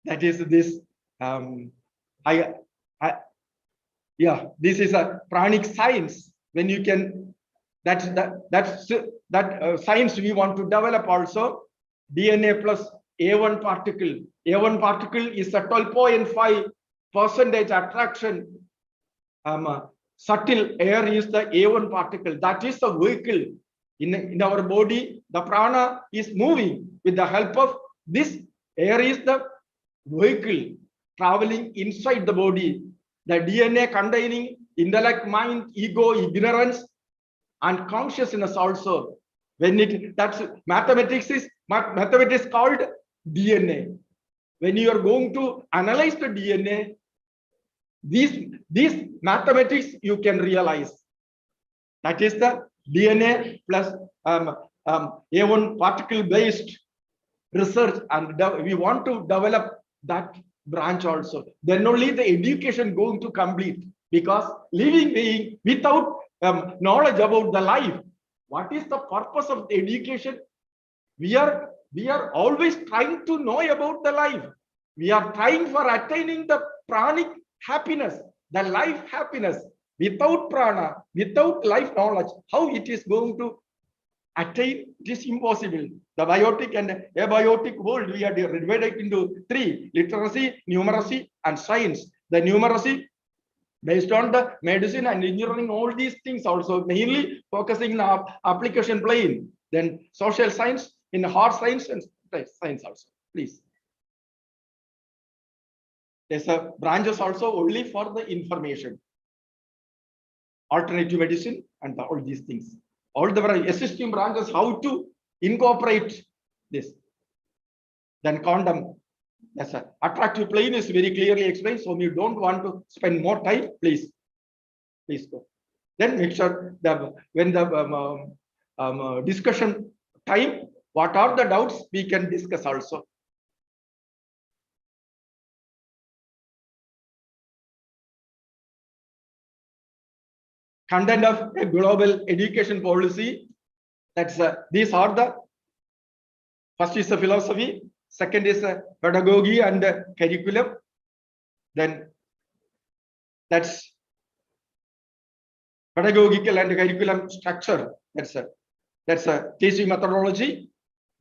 that is this. This is a pranic science. When you can, that's science we want to develop also. DNA plus A1 particle. A1 particle is a 12.5% attraction. Subtle air is the A1 particle. That is the vehicle. In our body, the prana is moving with the help of this air is the vehicle traveling inside the body. The DNA containing intellect, mind, ego, ignorance, and consciousness also. When that's mathematics called DNA. When you are going to analyze the DNA, these mathematics you can realize. That is the DNA plus A1 particle based research, and we want to develop that branch also. Then only the education going to complete, because living being without knowledge about the life, what is the purpose of the education? We are always trying to know about the life. We are trying for attaining the pranic happiness, the life happiness. Without prana, without life knowledge, how it is going to attain? It is impossible. The biotic and abiotic world, we are divided into three: literacy, numeracy, and science. The numeracy based on the medicine and engineering, all these things also, mainly focusing on application plane. Then social science in hard science and science also. Please. There's a branches also only for the information. Alternative medicine and all these things. All the existing branches, how to incorporate this. Then quantum. Yes, sir. Attractive plane is very clearly explained, so you don't want to spend more time, please go. Then make sure that when the discussion time, what are the doubts we can discuss also. Content of a global education policy. That's these are the first is the philosophy, second is pedagogy and curriculum. Then that's pedagogical and curriculum structure. That's a teaching methodology.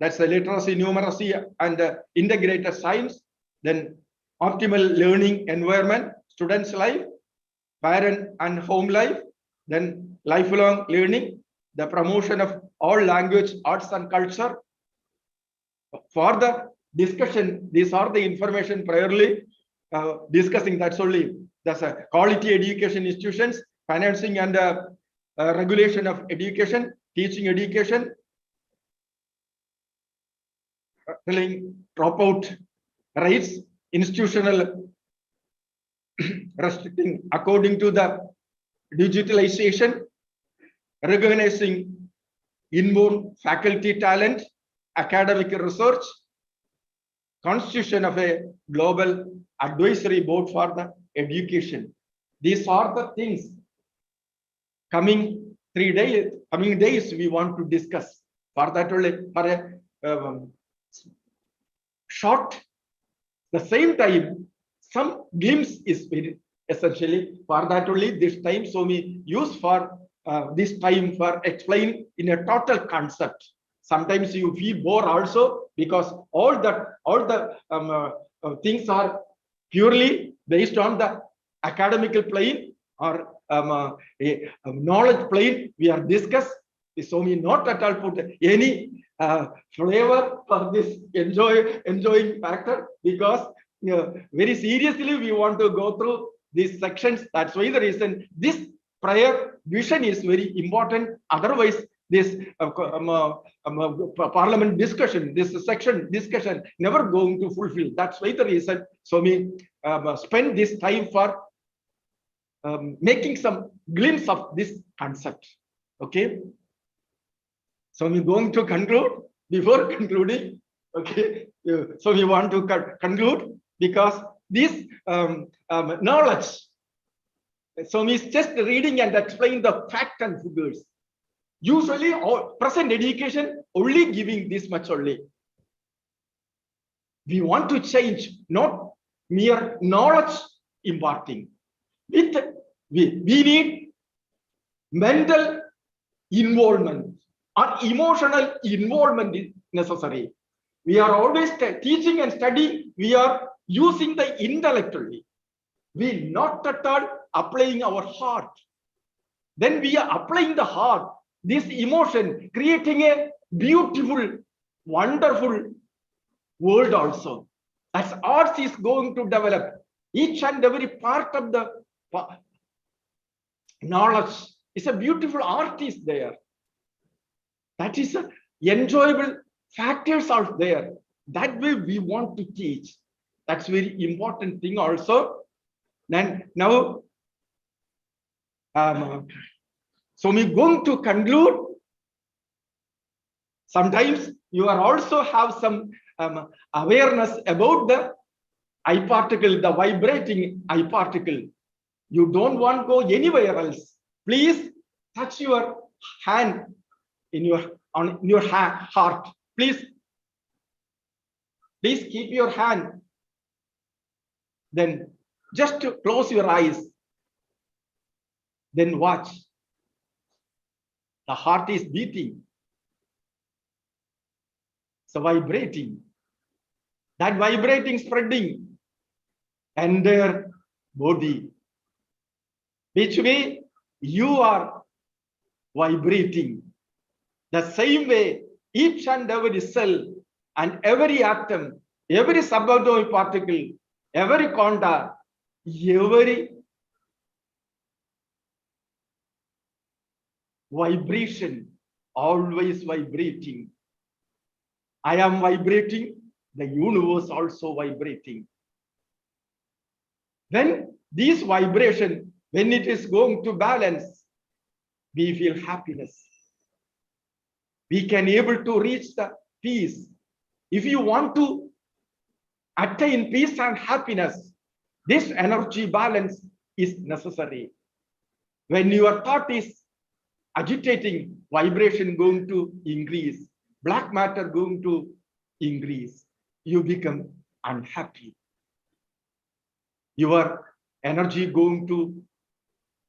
That's a literacy, numeracy, and integrated science. Then optimal learning environment, students' life, parent and home life. Then lifelong learning, the promotion of all language, arts, and culture. For the discussion, these are the information priorly discussing. That's only that's a quality education institutions, financing and regulation of education, teaching education, dropout rates, institutional restricting according to the digitalization, recognizing inborn faculty talent, academic research, constitution of a global advisory board for the education. These are the things coming days we want to discuss. For that only, for a short, the same time, some glimpse is very essentially for that only this time. So we use for this time for explain in a total concept. Sometimes you feel bored also, because all the things are purely based on the academical plane or knowledge plane we are discussed. So we not at all put any flavor for this enjoying factor, because very seriously we want to go through these sections. That's why the reason this prior vision is very important. Otherwise, this parliament discussion, this section discussion never going to fulfill. That's why the reason. So we spend this time for making some glimpse of this concept. Okay. So we're going to conclude. Before concluding, okay. So we want to conclude, because this knowledge So he's just reading and explaining the fact and figures. Usually, present education only giving this much only. We want to change, not mere knowledge imparting. We need mental involvement or emotional involvement is necessary. We are always teaching and studying. We are using the intellectually. We not at all applying our heart. Then we are applying the heart, this emotion, creating a beautiful, wonderful world also. As arts is going to develop, each and every part of the knowledge is a beautiful art is there. That is a enjoyable factors are there. That way we want to teach. That's very important thing also. Then now, so we're going to conclude. Sometimes you are also have some awareness about the I particle, the vibrating I particle. You don't want to go anywhere else. Please touch your hand in your heart. Please keep your hand. Then just to close your eyes. Then watch. The heart is beating. So vibrating. That vibrating spreading and their body. Which way you are vibrating. The same way each and every cell and every atom, every subatomic particle, every quanta, every vibration, always vibrating. I am vibrating, the universe also vibrating. Then this vibration, when it is going to balance, we feel happiness. We can able to reach the peace. If you want to attain peace and happiness, this energy balance is necessary. When your thought is agitating, vibration going to increase, black matter going to increase, you become unhappy. Your energy going to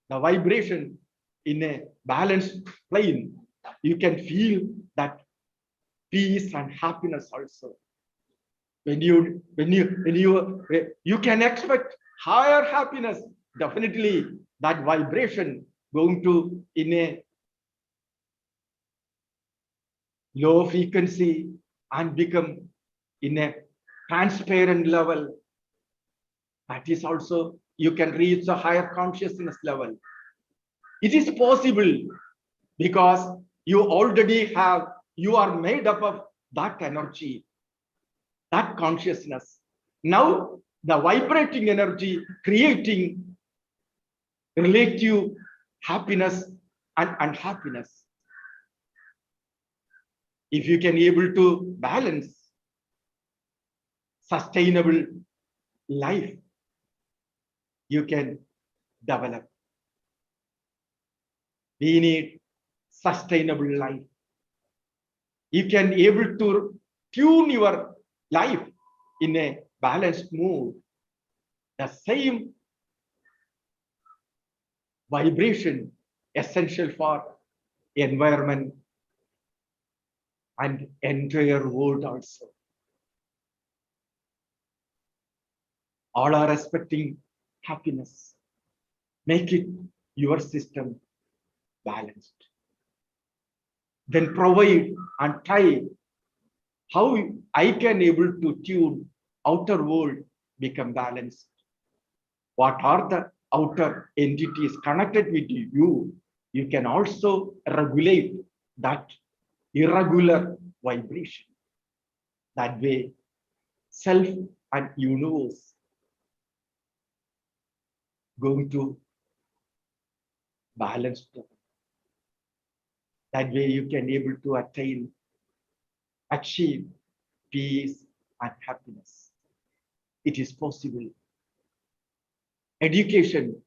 the vibration in a balanced plane, you can feel that peace and happiness also. When you can expect higher happiness, definitely that vibration going to in a low frequency and become in a transparent level. That is also, you can reach a higher consciousness level. It is possible because you already have, you are made up of that energy, that consciousness. Now the vibrating energy creating relative happiness and unhappiness. If you can able to balance sustainable life, you can develop. We need sustainable life. You can able to tune your life in a balanced mood. The same vibration essential for environment and entire world also. All are expecting happiness. Make it your system balanced. Then provide and try how I can able to tune outer world become balanced. What are the outer entities connected with you? You can also regulate that irregular vibration. That way, self and universe going to balance them. That way you can able to achieve peace and happiness. It is possible. Education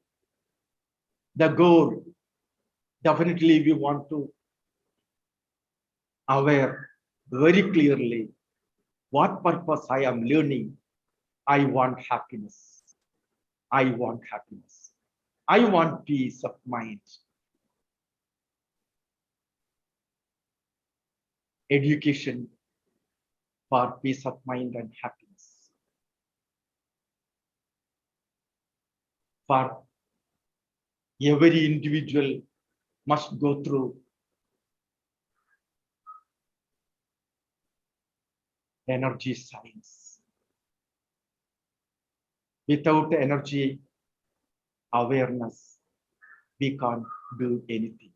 the goal, definitely we want to aware very clearly what purpose I am learning. I want happiness. I want happiness. I want peace of mind. Education for peace of mind and happiness. For every individual must go through energy science. Without energy awareness, we can't do anything.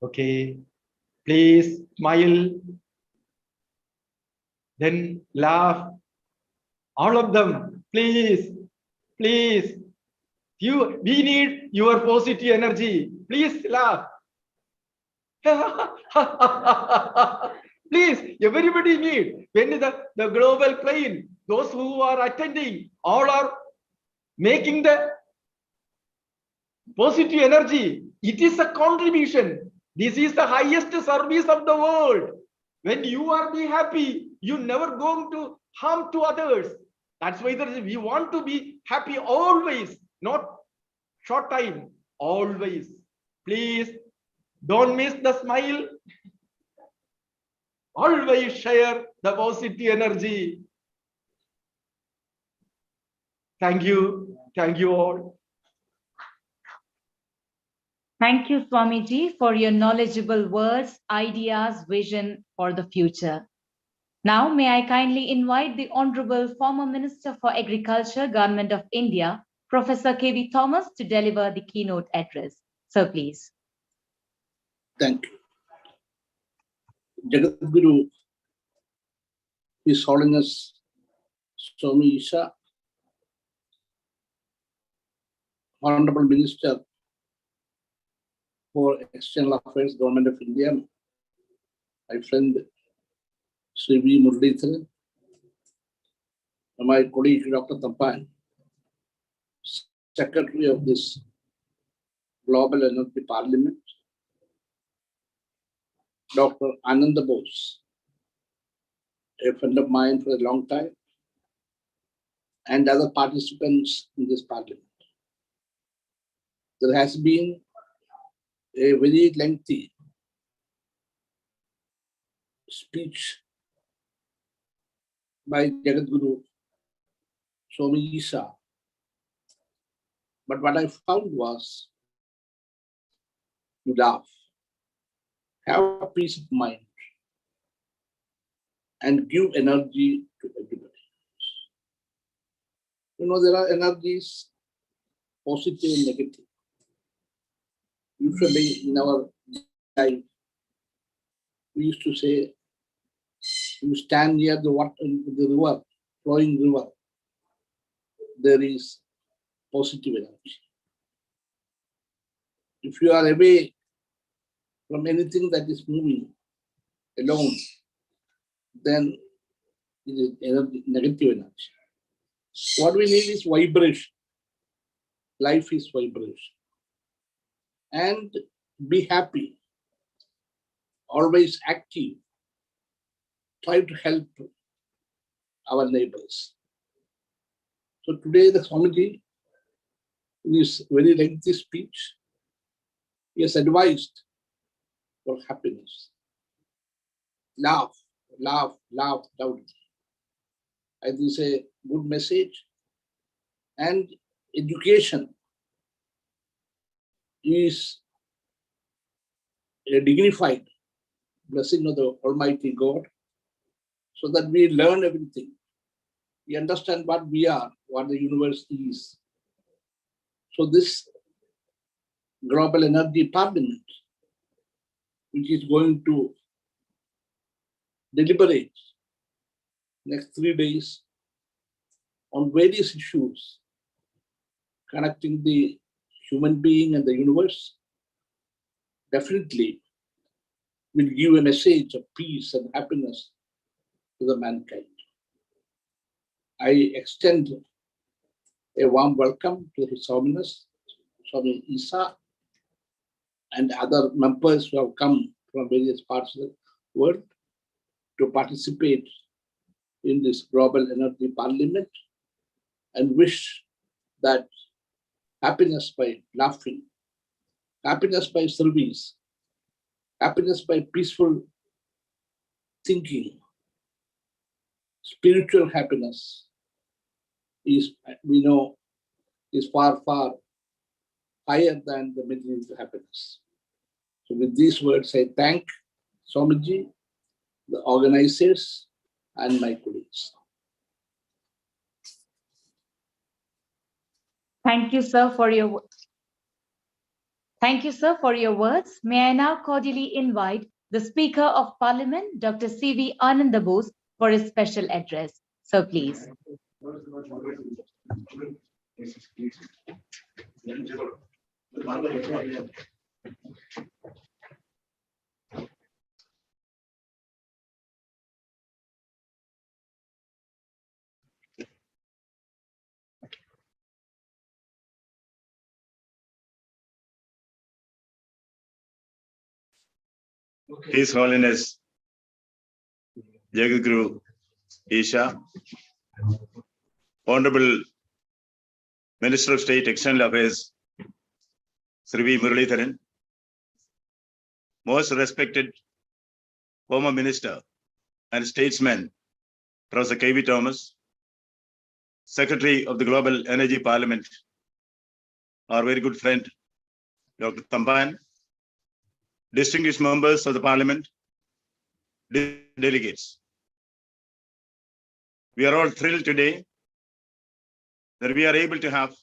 Okay, please smile, then laugh. All of them, please, please. We need your positive energy. Please laugh. Please, everybody need. When the global plane, those who are attending, all are making the positive energy. It is a contribution. This is the highest service of the world. When you are be happy, you never going to harm to others. That's why we want to be happy always, not short time, always. Please don't miss the smile. Always share the positive energy. Thank you. Thank you all. Thank you, Swamiji, for your knowledgeable words, ideas, vision for the future. Now, may I kindly invite the Honorable Former Minister for Agriculture, Government of India, Professor K.V. Thomas, to deliver the keynote address. Sir, please. Thank you. Jagadguru, His Holiness Swami Isha, Honorable Minister for External Affairs, Government of India, my friend Sri V. Muralidharan, my colleague Dr. Tampan, Secretary of this Global Energy Parliament, Dr. Ananda Bose, a friend of mine for a long time, and other participants in this parliament. There has been a very lengthy speech by Jagadguru Swami Isha. But what I found was to laugh, have a peace of mind, and give energy to everybody. You know, there are energies, positive and negative. Usually in our life, we used to say, you stand near the water, the river, flowing river, there is positive energy. If you are away from anything that is moving alone, then it is energy, negative energy. What we need is vibration. Life is vibration. And be happy, always active, try to help our neighbors. So today the Swamiji, in his very lengthy speech, he has advised for happiness. Laugh, laugh, laugh loudly. I think it's a good message. And education is a dignified blessing of the Almighty God, so that we learn everything. We understand what we are, what the universe is. So this Global Energy Parliament, which is going to deliberate next 3 days on various issues connecting the human being and the universe, definitely will give a message of peace and happiness to the mankind. I extend a warm welcome to His Holiness, Swami Isa, and other members who have come from various parts of the world to participate in this Global Energy Parliament, and wish that happiness by laughing, happiness by service, happiness by peaceful thinking, spiritual happiness is, we know, is far, far higher than the material happiness. So with these words, I thank Swamiji, the organizers, and my colleagues. Thank you, sir, for your words. May I now cordially invite the Speaker of Parliament, Dr. C.V. Anandabose, for his special address. Sir, please. His Holiness Jagadguru Isha, Honorable Minister of State External Affairs Sri V. Muralidharan, most respected former Minister and statesman Professor K.V. Thomas, Secretary of the Global Energy Parliament, our very good friend Dr. Tampan, distinguished members of the Parliament, delegates. We are all thrilled today that we are able to have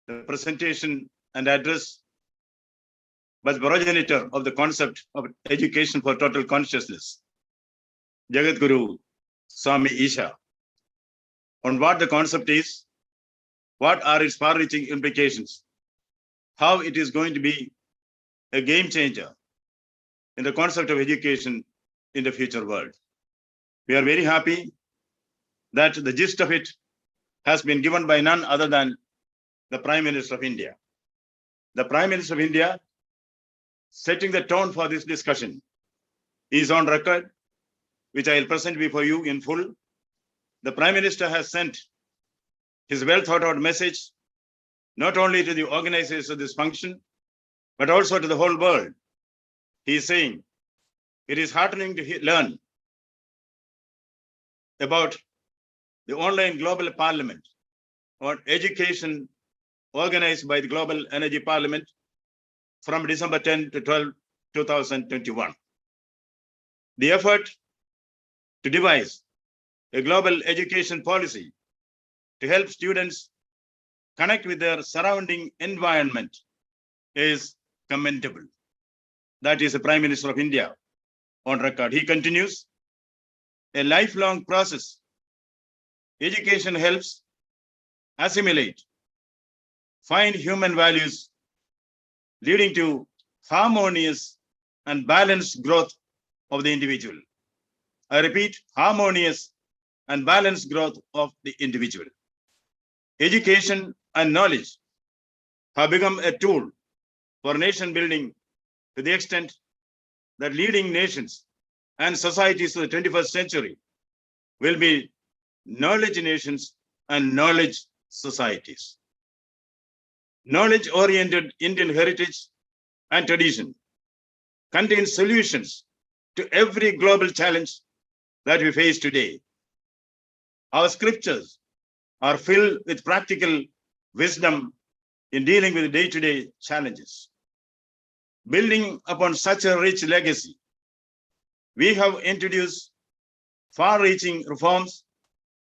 the presentation and address by the progenitor of the concept of education for total consciousness, Jagadguru Swami Isha, on what the concept is, what are its far-reaching implications, how it is going to be a game changer in the concept of education in the future world. We are very happy that the gist of it has been given by none other than the Prime Minister of India. The Prime Minister of India, setting the tone for this discussion, is on record, which I will present before you in full. The Prime Minister has sent his well thought out message, not only to the organizers of this function, but also to the whole world. He is saying, it is heartening to learn about the online global parliament on education organized by the Global Energy Parliament from December 10 to 12, 2021. The effort to devise a global education policy to help students connect with their surrounding environment is commendable. That is the Prime Minister of India on record. He continues, a lifelong process. Education helps assimilate, find human values, leading to harmonious and balanced growth of the individual. I repeat, harmonious and balanced growth of the individual. Education and knowledge have become a tool for nation building to the extent that leading nations and societies of the 21st century will be knowledge nations and knowledge societies. Knowledge-oriented Indian heritage and tradition contains solutions to every global challenge that we face today. Our scriptures are filled with practical wisdom in dealing with day-to-day challenges. Building upon such a rich legacy, we have introduced far-reaching reforms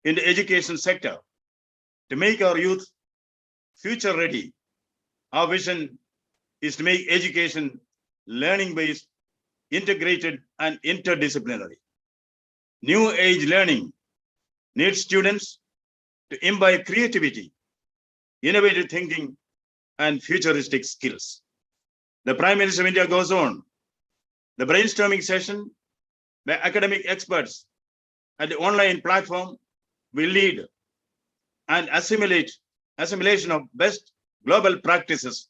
in the education sector to make our youth future ready. Our vision is to make education learning-based, integrated, and interdisciplinary. New age learning needs students to imbibe creativity, innovative thinking, and futuristic skills. The Prime Minister of India goes on. The brainstorming session by academic experts at the online platform will lead and assimilation of best global practices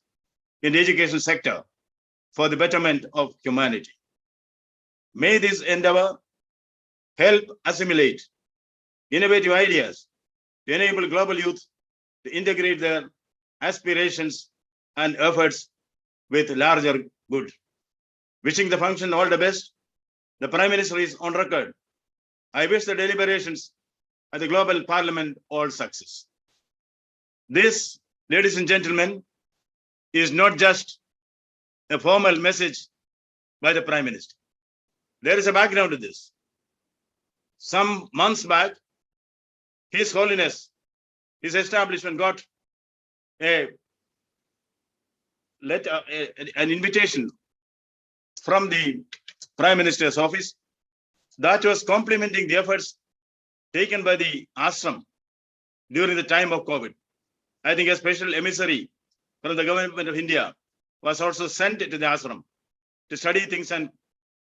in the education sector for the betterment of humanity. May this endeavor help assimilate innovative ideas to enable global youth to integrate their aspirations and efforts with larger good. Wishing the function all the best, the Prime Minister is on record. I wish the deliberations at the Global Parliament all success. This, ladies and gentlemen, is not just a formal message by the Prime Minister. There is a background to this. Some months back, His Holiness, his establishment got an invitation from the Prime Minister's office that was complementing the efforts taken by the ashram during the time of COVID. I think a special emissary from the government of India was also sent to the ashram to study things and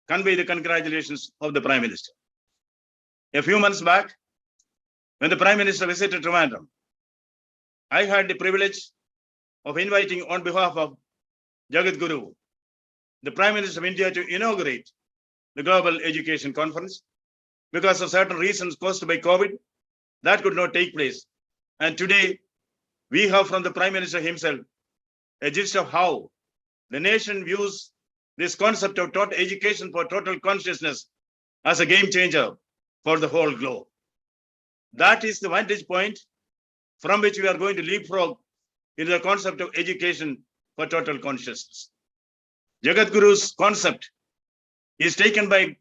convey the congratulations of the Prime Minister. A few months back, when the Prime Minister visited Trivandrum, I had the privilege of inviting on behalf of Jagat Guru, the Prime Minister of India, to inaugurate the Global Education Conference. Because of certain reasons caused by COVID, that could not take place. And today, we have from the Prime Minister himself a gist of how the nation views this concept of total education for total consciousness as a game changer for the whole globe. That is the vantage point from which we are going to leapfrog into the concept of education for total consciousness. Jagat Guru's concept is taken by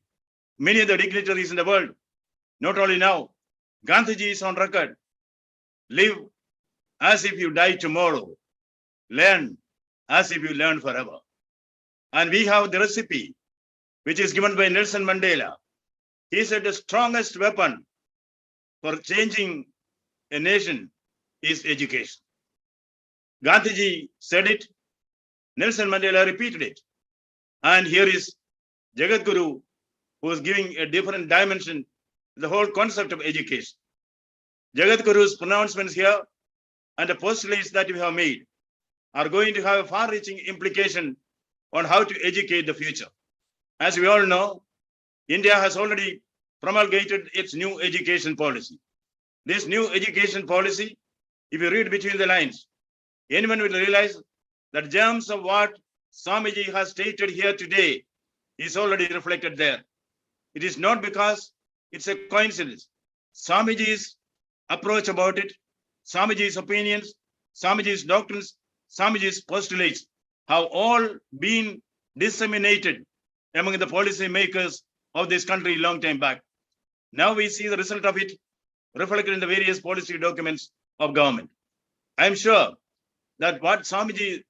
many of the dignitaries in the world. Not only now, Gandhiji is on record. Live as if you die tomorrow. Learn as if you learn forever. And we have the recipe, which is given by Nelson Mandela. He said the strongest weapon for changing a nation is education. Gandhiji said it, Nelson Mandela repeated it. And here is Jagat Guru, who is giving a different dimension to the whole concept of education. Jagat Guru's pronouncements here and the postulates that we have made are going to have a far-reaching implication on how to educate the future. As we all know, India has already promulgated its new education policy. This new education policy, if you read between the lines, anyone will realize that germs of what Swamiji has stated here today is already reflected there. It is not because it's a coincidence. Swamiji's approach about it, Swamiji's opinions, Swamiji's doctrines, Swamiji's postulates have all been disseminated among the policy makers of this country long time back. Now we see the result of it reflected in the various policy documents of government. I am sure that what Swamiji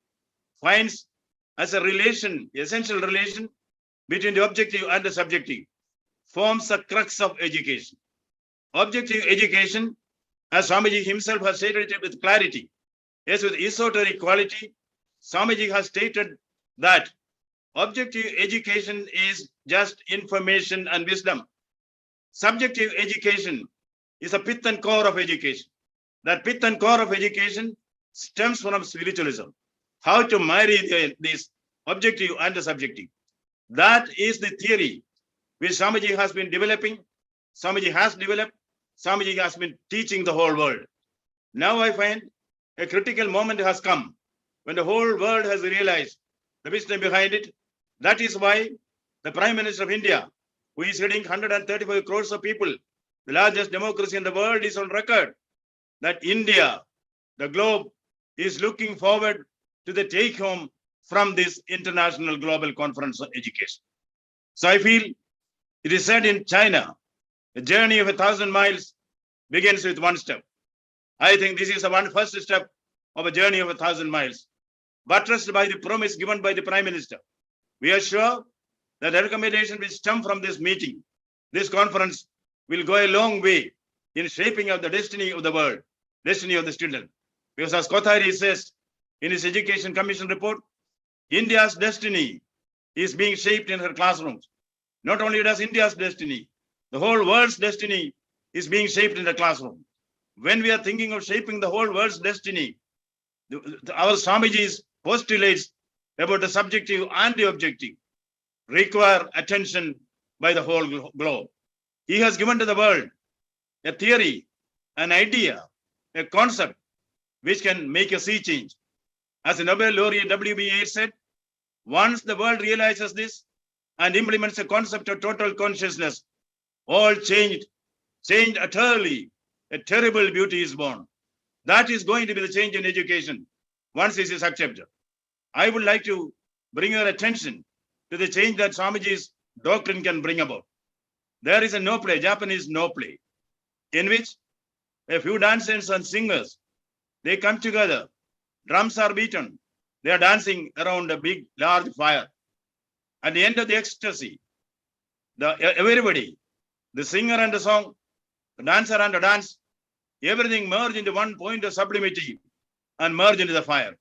finds as a relation, essential relation between the objective and the subjective, forms the crux of education. Objective education, as Swamiji himself has stated it with clarity, yes, with esoteric quality, Swamiji has stated that objective education is just information and wisdom. Subjective education is a pith and core of education. That pith and core of education stems from spiritualism. How to marry this objective and the subjective. That is the theory which Swamiji has been developing, Swamiji has developed, Swamiji has been teaching the whole world. Now I find a critical moment has come when the whole world has realized the wisdom behind it. That is why the Prime Minister of India, who is heading 135 crores of people, the largest democracy in the world, is on record that India, the globe, is looking forward to the take home from this international global conference on education. So I feel it is said in China, the journey of 1,000 miles begins with one step. I think this is the first step of a journey of 1,000 miles, buttressed by the promise given by the Prime Minister. We are sure that the recommendation which stem from this meeting, this conference, will go a long way in shaping of the destiny of the world, destiny of the student. Because as Kothari says in his Education Commission report, India's destiny is being shaped in her classrooms. Not only does India's destiny, the whole world's destiny is being shaped in the classroom. When we are thinking of shaping the whole world's destiny, our Swamiji's postulates about the subjective and the objective require attention by the whole globe. He has given to the world a theory, an idea, a concept which can make a sea change. As the Nobel laureate W.B. Yeats said, once the world realizes this and implements the concept of total consciousness, all changed utterly. A terrible beauty is born. That is going to be the change in education once this is accepted. I would like to bring your attention to the change that Swamiji's doctrine can bring about. There is a no play, Japanese no play, in which a few dancers and singers, they come together, drums are beaten, they are dancing around a big, large fire. At the end of the ecstasy, everybody, the singer and the song, the dancer and the dance, everything merge into one point of sublimity and merge into the fire.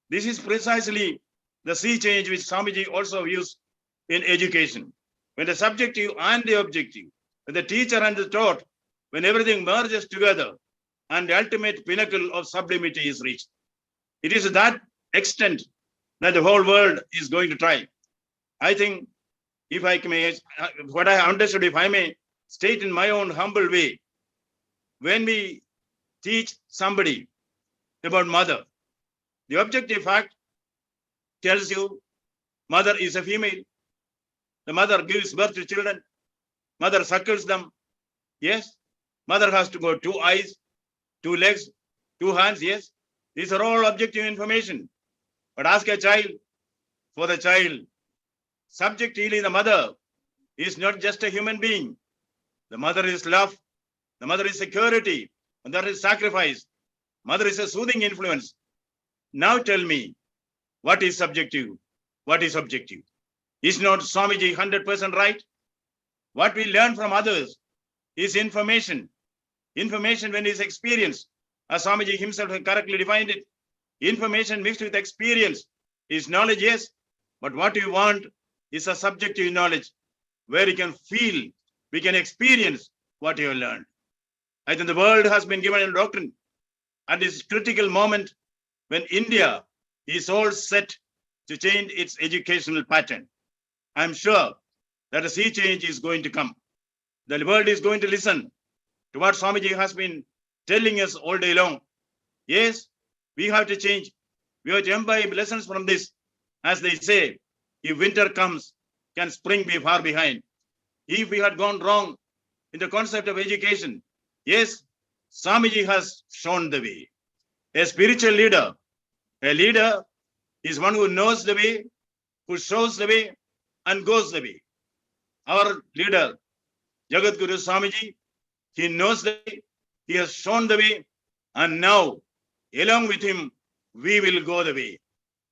This is precisely the sea change which Swamiji also used in education. When the subjective and the objective, when the teacher and the taught, when everything merges together and the ultimate pinnacle of sublimity is reached. It is to that extent that the whole world is going to try. I think, if I may, what I understood, if I may state in my own humble way, when we teach somebody about mother, the objective fact tells you mother is a female. The mother gives birth to children. Mother suckles them. Yes. Mother has to go 2 eyes, 2 legs, 2 hands. Yes. These are all objective information. But ask a child, for the child, subjectively the mother is not just a human being. The mother is love. The mother is security. Mother is sacrifice. Mother is a soothing influence. Now tell me, what is subjective? What is objective? Is not Swamiji 100% right? What we learn from others is information. Information when it is experience, as Swamiji himself correctly defined it. Information mixed with experience is knowledge, yes, but what we want is a subjective knowledge where you can feel, we can experience what you have learned. I think the world has been given a doctrine at this critical moment when India is all set to change its educational pattern. I'm sure that a sea change is going to come. The world is going to listen to what Swamiji has been telling us all day long. Yes, we have to change. We have to imbibe lessons from this. As they say, if winter comes, can spring be far behind? If we had gone wrong in the concept of education, yes, Swamiji has shown the way. A spiritual leader, a leader is one who knows the way, who shows the way, and goes the way. Our leader, Jagat Guru Swamiji, he knows the way, he has shown the way, and now, along with him, we will go the way.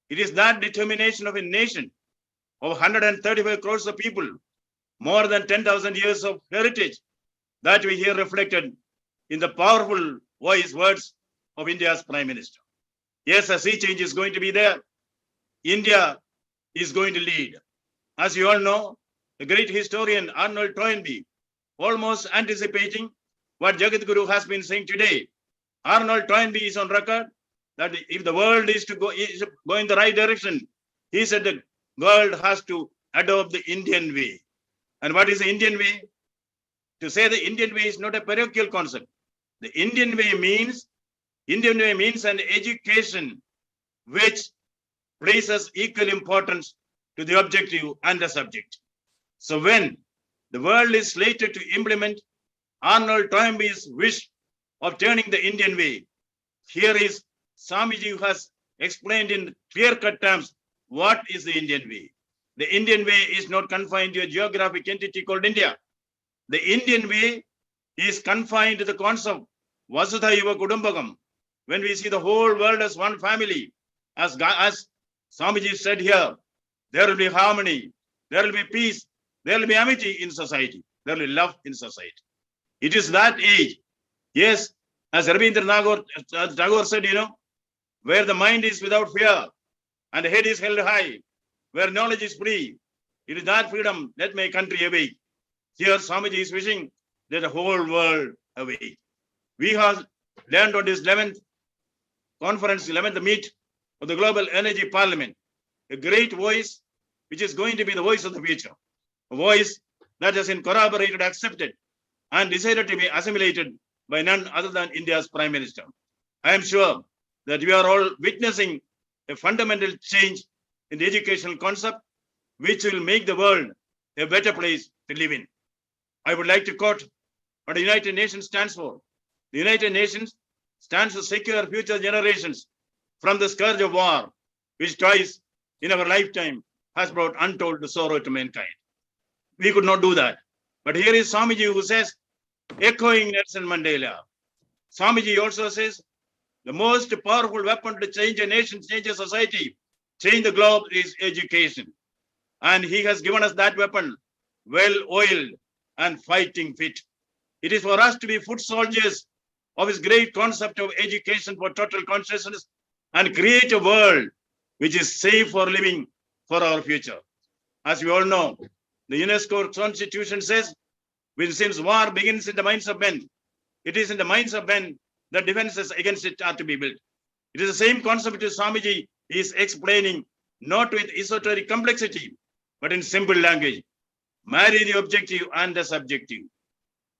It is that determination of a nation of 135 crores of people, more than 10,000 years of heritage, that we hear reflected in the powerful words of India's Prime Minister. Yes, a sea change is going to be there. India is going to lead. As you all know, the great historian Arnold Toynbee, almost anticipating what Jagat Guru has been saying today. Arnold Toynbee is on record that if the world is to go in the right direction, he said the world has to adopt the Indian way. And what is the Indian way? To say the Indian way is not a parochial concept. The Indian way means an education which places equal importance to the objective and the subject. So when the world is slated to implement Arnold Toynbee's wish of turning the Indian way, here is Swamiji who has explained in clear-cut terms what is the Indian way. The Indian way is not confined to a geographic entity called India. The Indian way is confined to the concept Vasudhaiva Kudumbakam. When we see the whole world as one family, as Swamiji said here, there will be harmony, there will be peace, there will be amity in society, there will be love in society. It is that age, yes, as Rabindranath Tagore said, where the mind is without fear and the head is held high, where knowledge is free, it is that freedom that may country awake. Here Swamiji is wishing let the whole world away. We have learned on this 11th conference, 11th meet of the Global Energy Parliament, a great voice which is going to be the voice of the future, a voice that has been corroborated, accepted, and decided to be assimilated by none other than India's Prime Minister. I am sure that we are all witnessing a fundamental change in the educational concept, which will make the world a better place to live in. I would like to quote what the United Nations stands for. The United Nations stands to secure future generations from the scourge of war, which twice in our lifetime has brought untold sorrow to mankind. We could not do that. But here is Swamiji who says, echoing Nelson Mandela, Swamiji also says, the most powerful weapon to change a nation, change a society, change the globe is education. And he has given us that weapon, well-oiled and fighting fit. It is for us to be foot soldiers of his great concept of education for total consciousness and create a world which is safe for living for our future. As we all know, the UNESCO Constitution says, since war begins in the minds of men, it is in the minds of men that defenses against it are to be built. It is the same concept which Swamiji is explaining, not with esoteric complexity, but in simple language. Marry the objective and the subjective.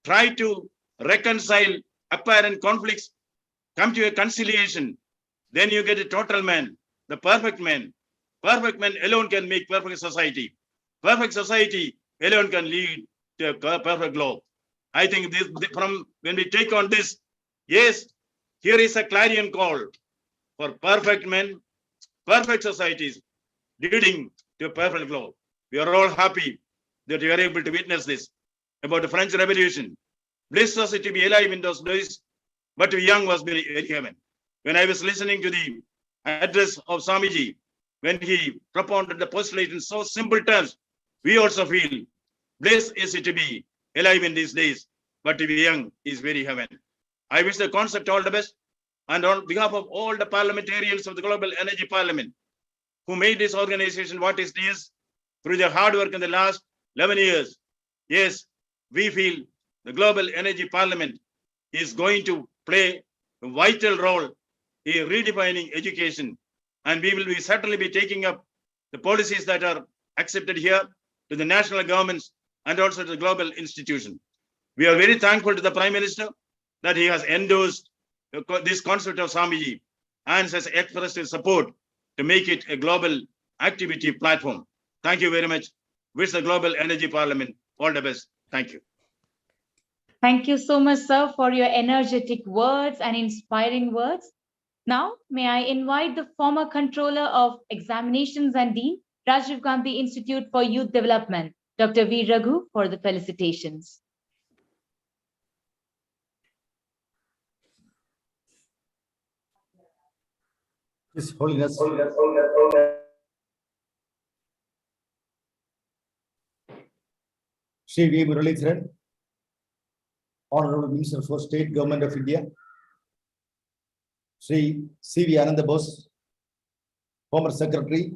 Try to reconcile apparent conflicts, come to a conciliation. Then you get a total man, the perfect man. Perfect man alone can make perfect society. Perfect society alone can lead to a perfect globe. I think this, from when we take on this, yes, here is a clarion call for perfect men, perfect societies, leading to a perfect globe. We are all happy that we are able to witness this about the French Revolution. Bliss was it to be alive in those days, but to be young was very, very heaven. When I was listening to the address of Swamiji, when he propounded the postulate in so simple terms, we also feel bliss is it to be alive in these days, but to be young is very heaven. I wish the concept all the best, and on behalf of all the parliamentarians of the Global Energy Parliament who made this organization what it is through their hard work in the last 11 years, yes, we feel the Global Energy Parliament is going to play a vital role in redefining education, and we will certainly be taking up the policies that are accepted here to the national governments and also to the global institution. We are very thankful to the Prime Minister that he has endorsed this concept of Swamiji and has expressed his support to make it a global activity platform. Thank you very much. Wish the Global Energy Parliament all the best. Thank you. Thank you so much, sir, for your energetic words and inspiring words. Now, may I invite the former Controller of Examinations and Dean, Rajiv Gandhi Institute for Youth Development, Dr. V. Raghu, for the felicitations. His Holiness, Shri V. Muralidharan, Honorable Minister for State Government of India, Shri C. V. Ananda Bose, former Secretary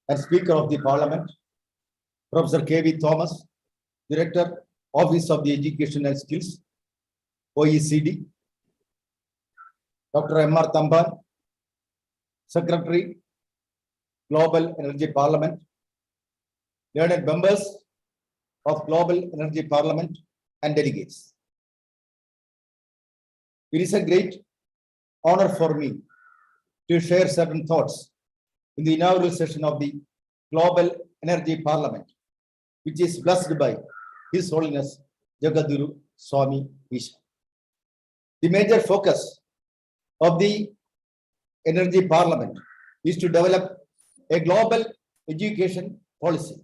and Speaker of the Parliament, Professor K. V. Thomas, Director, Office of the Education and Skills, OECD, Dr. M. R. Tamban, Secretary, Global Energy Parliament, learned members of Global Energy Parliament and delegates. It is a great honor for me to share certain thoughts in the inaugural session of the Global Energy Parliament, which is blessed by His Holiness Jagadguru Swami Isha. The major focus of the Energy Parliament is to develop a global education policy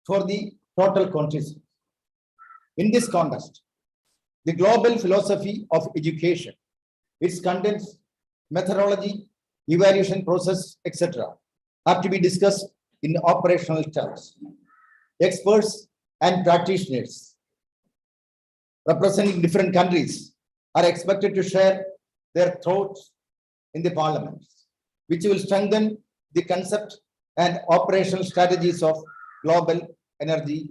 for the total countries. In this context, the global philosophy of education, its contents, methodology, evaluation process, etc., are to be discussed in operational terms. Experts and practitioners representing different countries are expected to share their thoughts in the parliament, which will strengthen the concept and operational strategies of Global Energy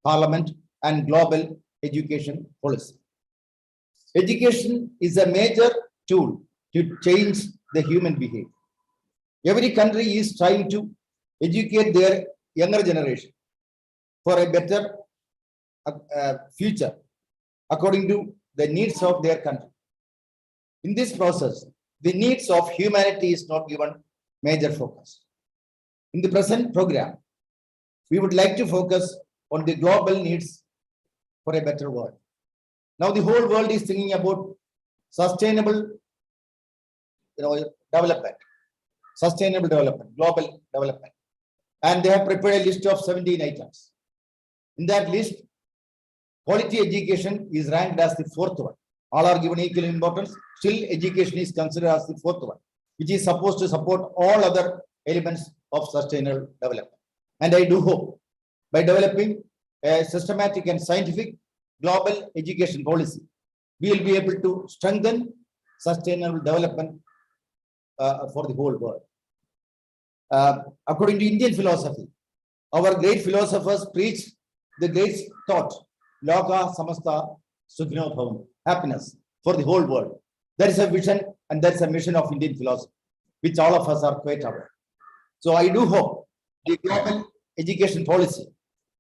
Parliament and Global education policy. Education is a major tool to change the human behavior. Every country is trying to educate their younger generation for a better future according to the needs of their country. In this process, the needs of humanity is not given major focus. In the present program, we would like to focus on the global needs for a better world. Now the whole world is thinking about sustainable development, global development. And they have prepared a list of 17 items. In that list, quality education is ranked as the fourth one. All are given equal importance. Still, education is considered as the fourth one, which is supposed to support all other elements of sustainable development. And I do hope by developing a systematic and scientific global education policy, we will be able to strengthen sustainable development for the whole world. According to Indian philosophy, our great philosophers preach the great thought, Loka Samasta Sukhino Bhavantu, happiness for the whole world. That is a vision and that's a mission of Indian philosophy, which all of us are quite aware. So I do hope the global education policy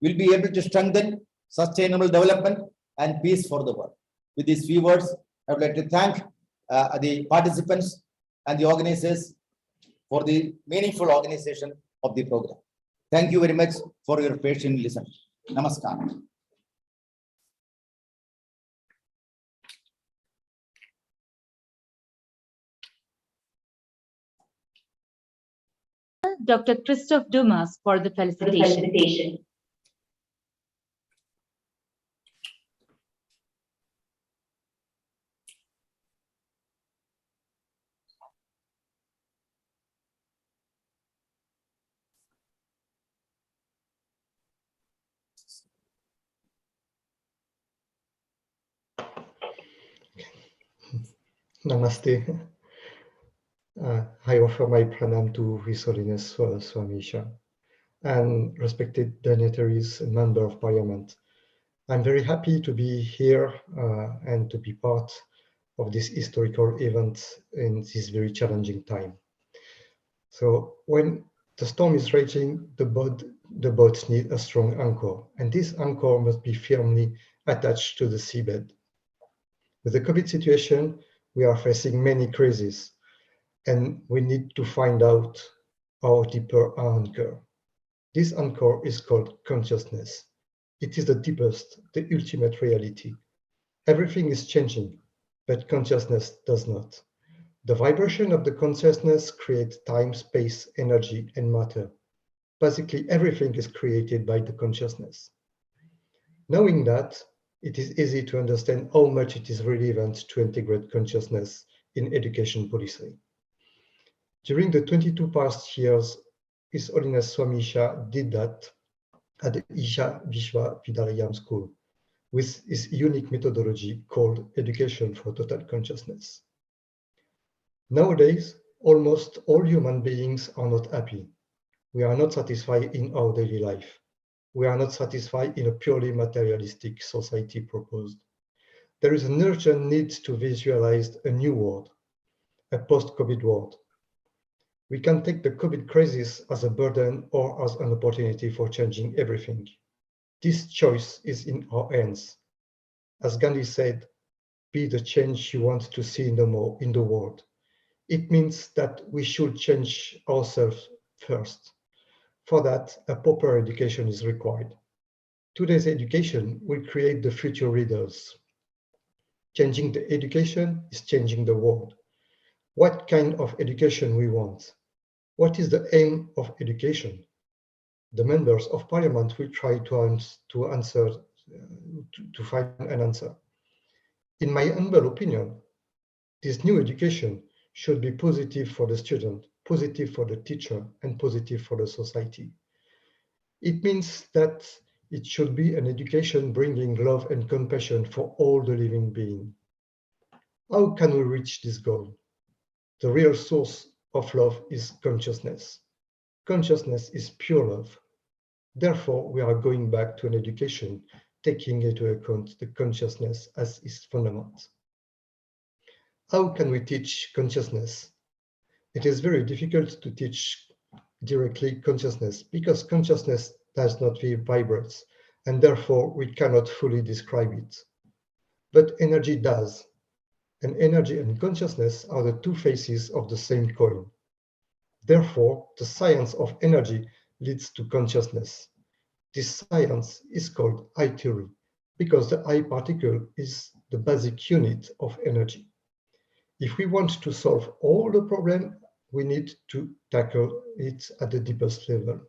will be able to strengthen sustainable development and peace for the world. With these few words, I would like to thank the participants and the organizers for the meaningful organization of the program. Thank you very much for your patient listening. Namaskar. Dr. Christophe Dumas for the felicitation. Namaste. I offer my pranam to His Holiness Swami Isha and respected dignitaries and member of Parliament. I'm very happy to be here and to be part of this historical event in this very challenging time. So when the storm is raging, the boats need a strong anchor, and this anchor must be firmly attached to the seabed. With the COVID situation, we are facing many crises, and we need to find out our deeper anchor. This anchor is called consciousness. It is the deepest, the ultimate reality. Everything is changing, but consciousness does not. The vibration of the consciousness creates time, space, energy, and matter. Basically, everything is created by the consciousness. Knowing that, it is easy to understand how much it is relevant to integrate consciousness in education policy. During the 22 past years, His Holiness Swami Isha did that at the Isha Vishwavidyayam School with his unique methodology called Education for Total Consciousness. Nowadays, almost all human beings are not happy. We are not satisfied in our daily life. We are not satisfied in a purely materialistic society proposed. There is an urgent need to visualize a new world, a post-COVID world. We can take the COVID crisis as a burden or as an opportunity for changing everything. This choice is in our hands. As Gandhi said, be the change you want to see in the world. It means that we should change ourselves first. For that, a proper education is required. Today's education will create the future leaders. Changing the education is changing the world. What kind of education we want? What is the aim of education? The members of Parliament will try to find an answer. In my humble opinion, this new education should be positive for the student, positive for the teacher, and positive for the society. It means that it should be an education bringing love and compassion for all the living beings. How can we reach this goal? The real source of love is consciousness. Consciousness is pure love. Therefore, we are going back to an education taking into account the consciousness as its fundament. How can we teach consciousness? It is very difficult to teach directly consciousness because consciousness does not vibrate, and therefore we cannot fully describe it. But energy does, and energy and consciousness are the two faces of the same coin. Therefore, the science of energy leads to consciousness. This science is called I theory because the I particle is the basic unit of energy. If we want to solve all the problem, we need to tackle it at the deepest level.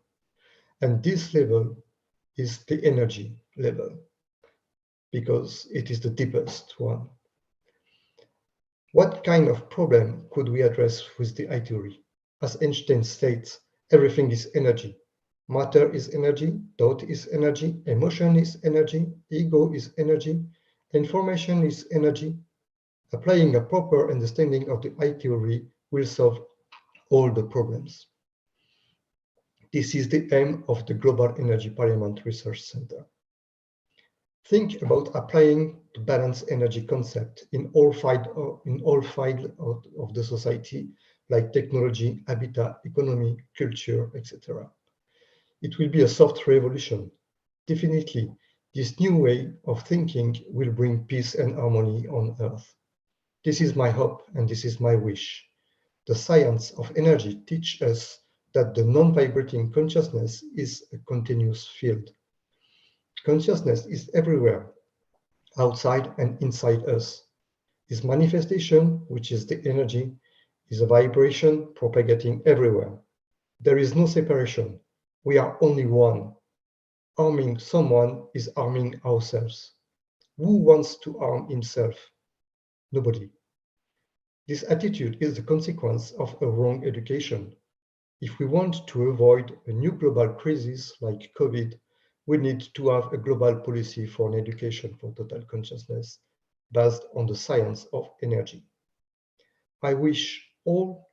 And this level is the energy level because it is the deepest one. What kind of problem could we address with the I theory? As Einstein states, everything is energy. Matter is energy, thought is energy, emotion is energy, ego is energy, information is energy. Applying a proper understanding of the I theory will solve all the problems. This is the aim of the Global Energy Parliament Research Center. Think about applying the balanced energy concept in all fields of the society, like technology, habitat, economy, culture, etc. It will be a soft revolution. Definitely, this new way of thinking will bring peace and harmony on Earth. This is my hope and this is my wish. The science of energy teaches us that the non-vibrating consciousness is a continuous field. Consciousness is everywhere, outside and inside us. This manifestation, which is the energy, is a vibration propagating everywhere. There is no separation. We are only one. Harming someone is harming ourselves. Who wants to harm himself? Nobody. This attitude is the consequence of a wrong education. If we want to avoid a new global crisis like COVID, we need to have a global policy for an education for total consciousness based on the science of energy. I wish all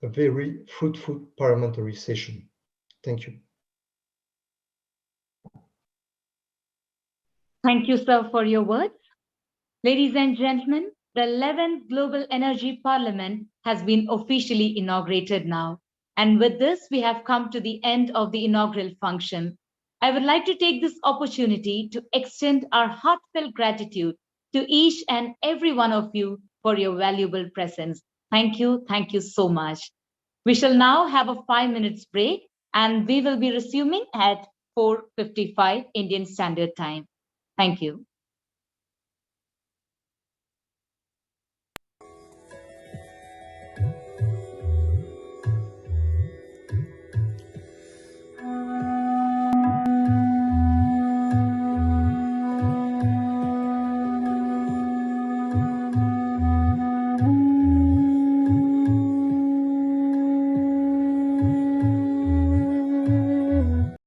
a very fruitful parliamentary session. Thank you. Thank you, sir, for your words. Ladies and gentlemen, the 11th Global Energy Parliament has been officially inaugurated now. And with this, we have come to the end of the inaugural function. I would like to take this opportunity to extend our heartfelt gratitude to each and every one of you for your valuable presence. Thank you so much. We shall now have a 5 minutes break and we will be resuming at 4:55 Indian Standard Time. Thank you.